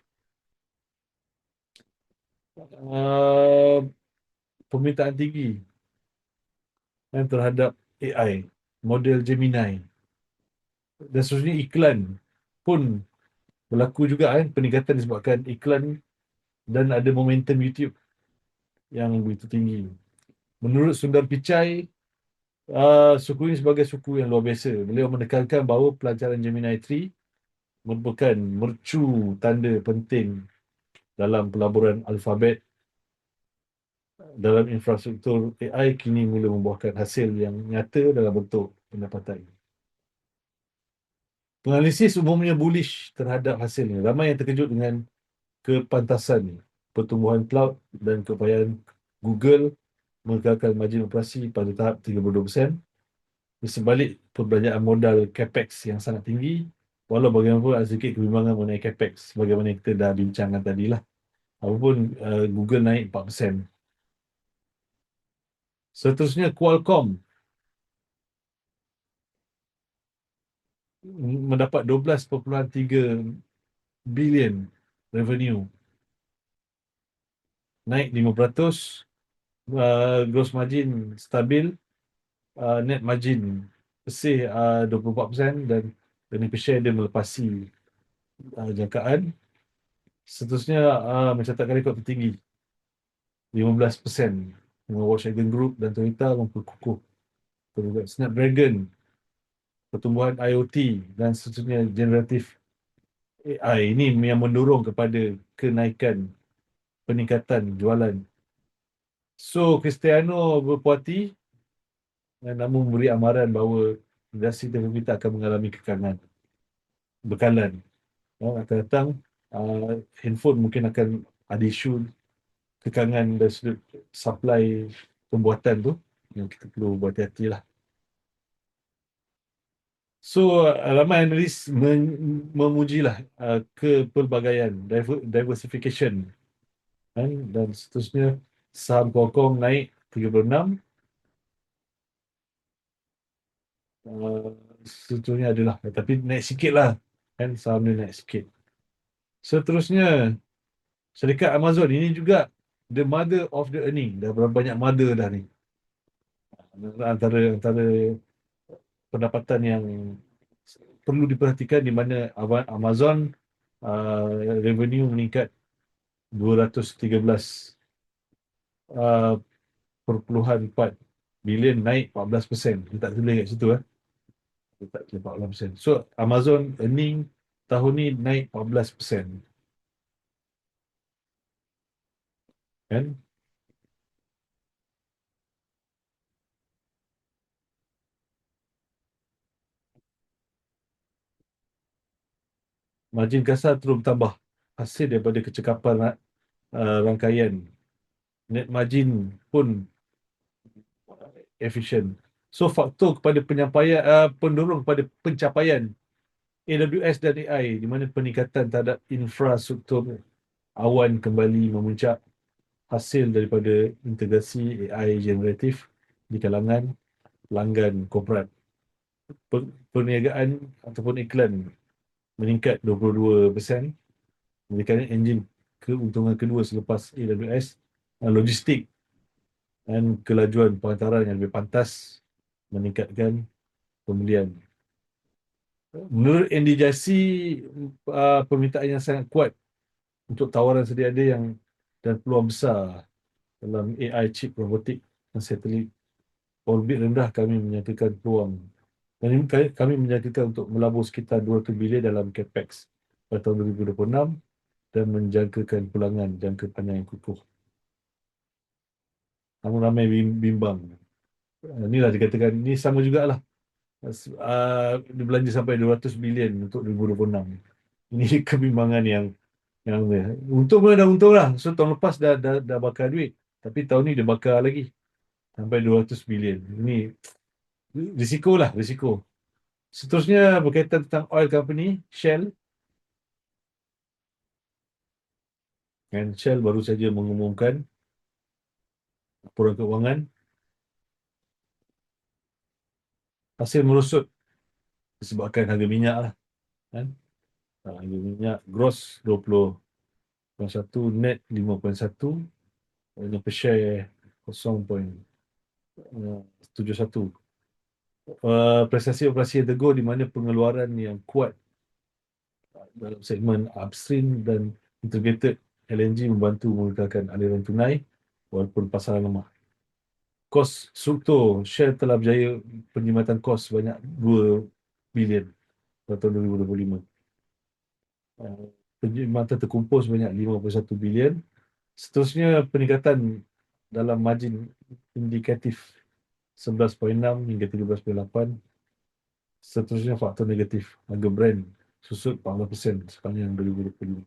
Permintaan tinggi terhadap AI, model Gemini. Dan seterusnya iklan pun berlaku juga peningkatan disebabkan iklan dan ada momentum YouTube yang begitu tinggi. Menurut Sundar Pichai, suku ini sebagai suku yang luar biasa. Beliau menekankan bahawa pelajaran Gemini 3 merupakan mercu tanda penting dalam pelaburan Alphabet dalam infrastruktur AI kini mula membuahkan hasil yang nyata dalam bentuk pendapatan. Penganalisis umumnya bullish terhadap hasilnya. Ramai yang terkejut dengan kepantasan pertumbuhan cloud dan keupayaan Google mengekalkan margin operasi pada tahap 32%. Di sebalik perbelanjaan modal capex yang sangat tinggi, walau bagaimanapun ada sedikit kebimbangan mengenai capex sebagaimana yang kita dah bincangkan tadi lah. Apapun, Google naik 4%. Seterusnya, Qualcomm mendapat 12.3 bilion revenue, naik 5%. Gross margin stabil, net margin bersih 24%, dan earning per share dia melepasi jangkaan. Seterusnya, mencatatkan rekod tertinggi 15% dengan Volkswagen Group dan Toyota memperkukuh Snapdragon, pertumbuhan IoT dan seterusnya generatif AI ini yang mendorong kepada kenaikan peningkatan jualan. So Cristiano berpuati dan namun memberi amaran bahawa industri teknologi kita akan mengalami bekalan. Akan datang, handphone mungkin akan ada isu kekangan dari sudut supply pembuatan tu, yang kita perlu berhati-hati lah. So ramai analis memujilah kepelbagaian, diversification kan? Dan seterusnya saham Qualcomm naik 36, uh, seterusnya adalah, tapi naik sikit lah, kan? Saham dia naik sikit. Seterusnya syarikat Amazon ini juga the mother of the earning. Dah berapa banyak mother dah ni. Antara antara pendapatan yang perlu diperhatikan, di mana Amazon uh, revenue meningkat 213 uh, perpuluhan 4 bilion, naik 14%. Dia tak tulis kat situ, dia tak tulis 14%. So Amazon earning tahun ni naik 14%, kan? Margin kasar terus bertambah hasil daripada kecekapan rangkaian. Net margin pun efisien. So faktor kepada penyampaian, pendorong kepada pencapaian AWS dan AI, di mana peningkatan terhadap infrastruktur awan kembali memuncak hasil daripada integrasi AI generatif di kalangan pelanggan korporat. Perniagaan ataupun iklan meningkat 22%, menjadikan enjin keuntungan kedua selepas AWS. Logistik dan kelajuan penghantaran yang lebih pantas meningkatkan pembelian. Menurut Andy Jassy, permintaan yang sangat kuat untuk tawaran sedia ada yang dan peluang besar dalam AI chip robotik dan satelit orbit rendah, kami menyatakan peluang. Dan kami menyatakan untuk melabur sekitar 200 bilion dalam capex pada tahun 2026 dan menjangkakan pulangan jangka panjang yang kukuh. Namun ramai bimbang. Inilah dikatakan, ini sama jugalah. Dia belanja sampai 200 bilion untuk 2026. Ini kebimbangan yang untung pun dah untung lah. So tahun lepas dah bakar duit. Tapi tahun ni dia bakar lagi sampai 200 bilion. Ini risiko lah, risiko. Seterusnya berkaitan tentang oil company, Shell. Dan Shell baru saja mengumumkan laporan keuangan. Hasil merosot disebabkan harga minyak lah, kan? Harga minyak gross 20,1, net 5,1, harga per share 0.71. Prestasi operasi yang teguh, di mana pengeluaran yang kuat dalam segmen upstream dan integrated LNG membantu mengekalkan aliran tunai walaupun pasaran lemah. Kos struktur, Shell telah berjaya penjimatan kos sebanyak 2 bilion pada tahun 2025. Penjimatan terkumpul sebanyak 51 bilion. Seterusnya peningkatan dalam margin indikatif 11.6 hingga 13.8. Seterusnya faktor negatif, harga Brent susut 14% sepanjang 2025.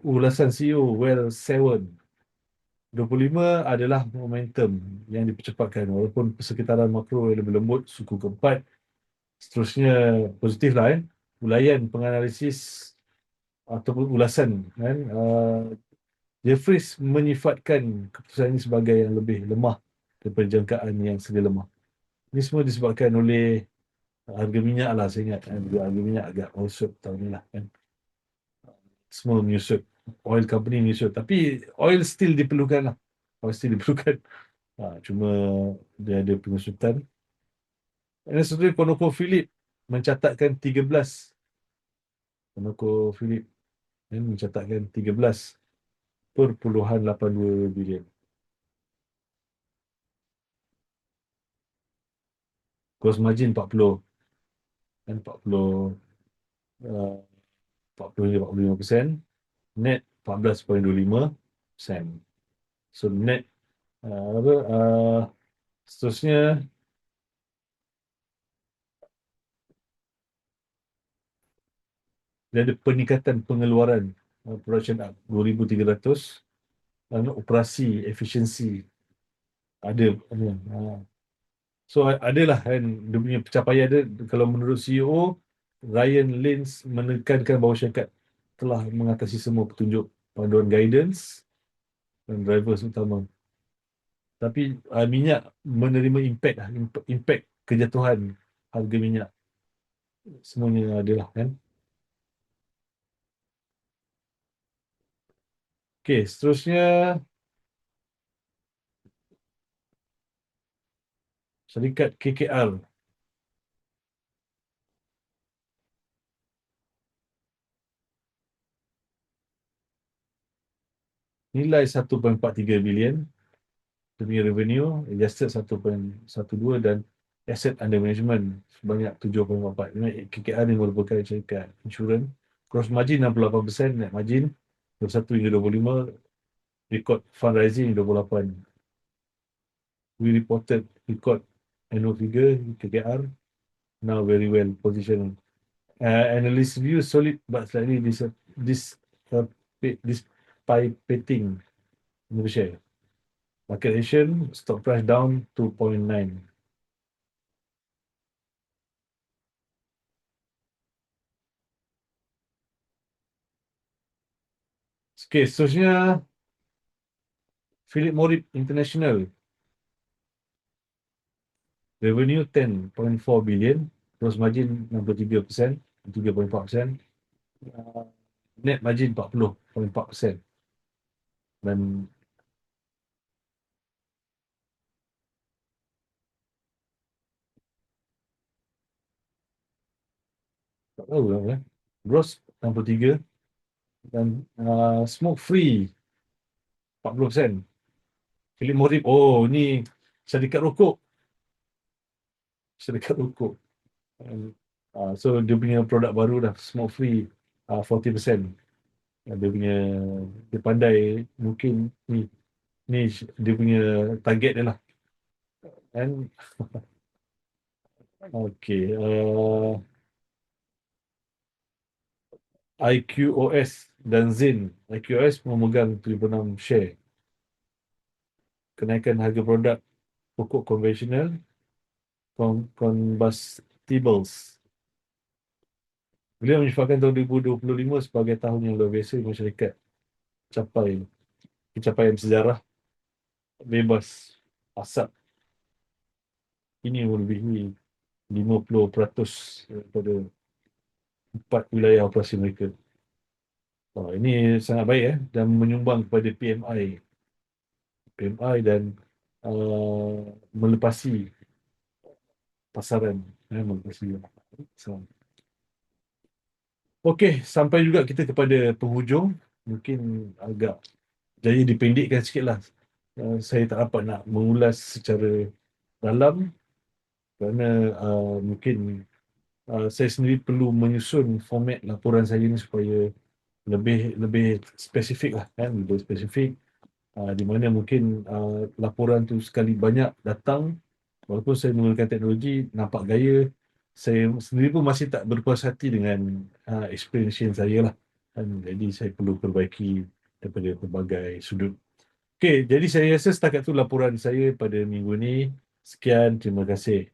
Ulasan CEO Well 7 25 adalah momentum yang dipercepatkan walaupun persekitaran makro yang lebih lembut suku keempat. Seterusnya positif lah, Ulayan penganalisis ataupun ulasan, kan, Jeffries menyifatkan keputusan ini sebagai yang lebih lemah daripada jangkaan yang sedia lemah. Ini semua disebabkan oleh harga minyak lah, saya ingat, kan? Harga minyak agak menyusut tahun ni lah, kan? Semua menyusut, oil company menyusut, tapi oil still diperlukan lah, oil still diperlukan. Cuma dia ada penyusutan. Dan seterusnya ConocoPhillips mencatatkan 13 ConocoPhillips mencatatkan 13.82 bilion. Gross margin 40, kan, 40, 40 hingga 45%. Net 14.25%. So net apa, seterusnya dia ada peningkatan pengeluaran, production up 2,300, dan operasi efisiensi ada. So adalah, kan, dia punya pencapaian dia. Kalau menurut CEO Ryan Lynch menekankan bahawa syarikat telah mengatasi semua petunjuk panduan guidance dan drivers utama. Tapi minyak menerima impact kejatuhan harga minyak. Semuanya adalah kan. Okey, seterusnya syarikat KKR. Nilai 1.43 bilion, dia punya revenue adjusted 1.12 dan asset under management sebanyak 7.44. KKR ni merupakan syarikat insurans. Gross margin 68%, net margin 21 hingga 25, record fundraising 28. We reported record annual figure KKR, now very well positioned. Analyst view solid but slightly disparitating in the share. Market action, stock price down 2.9. Okay, seterusnya Philip Morris International. Revenue 10.4 billion, gross margin 63%, 3.4%, net margin 40.4%. Dan tak tahu lah gross 63 dan smoke free 40%. Philip Morris, oh ni syarikat rokok. Syarikat rokok. So dia punya produk baru dah smoke free 40%. Dia punya, dia pandai mungkin ni dia punya target dia lah. And okay, IQOS dan Zin. IQOS memegang 76 share. Kenaikan harga produk pokok konvensional combustibles. Beliau menyifatkan tahun 2025 sebagai tahun yang luar biasa masyarakat capai pencapaian sejarah bebas asap. Ini melebihi 50% daripada 4 wilayah operasi mereka. Ini sangat baik dan menyumbang kepada PMI dan melepasi pasaran. Melepasi pasaran. Okey, sampai juga kita kepada penghujung. Mungkin agak jadi dipendekkan sikit lah. Saya tak dapat nak mengulas secara dalam kerana mungkin saya sendiri perlu menyusun format laporan saya ni supaya lebih spesifik lah kan, lebih spesifik, di mana mungkin laporan tu sekali banyak datang, walaupun saya menggunakan teknologi nampak gaya, saya sendiri pun masih tak berpuas hati dengan explanation saya lah kan, jadi saya perlu perbaiki daripada pelbagai sudut. Okey, jadi saya rasa setakat tu laporan saya pada minggu ni. Sekian, terima kasih.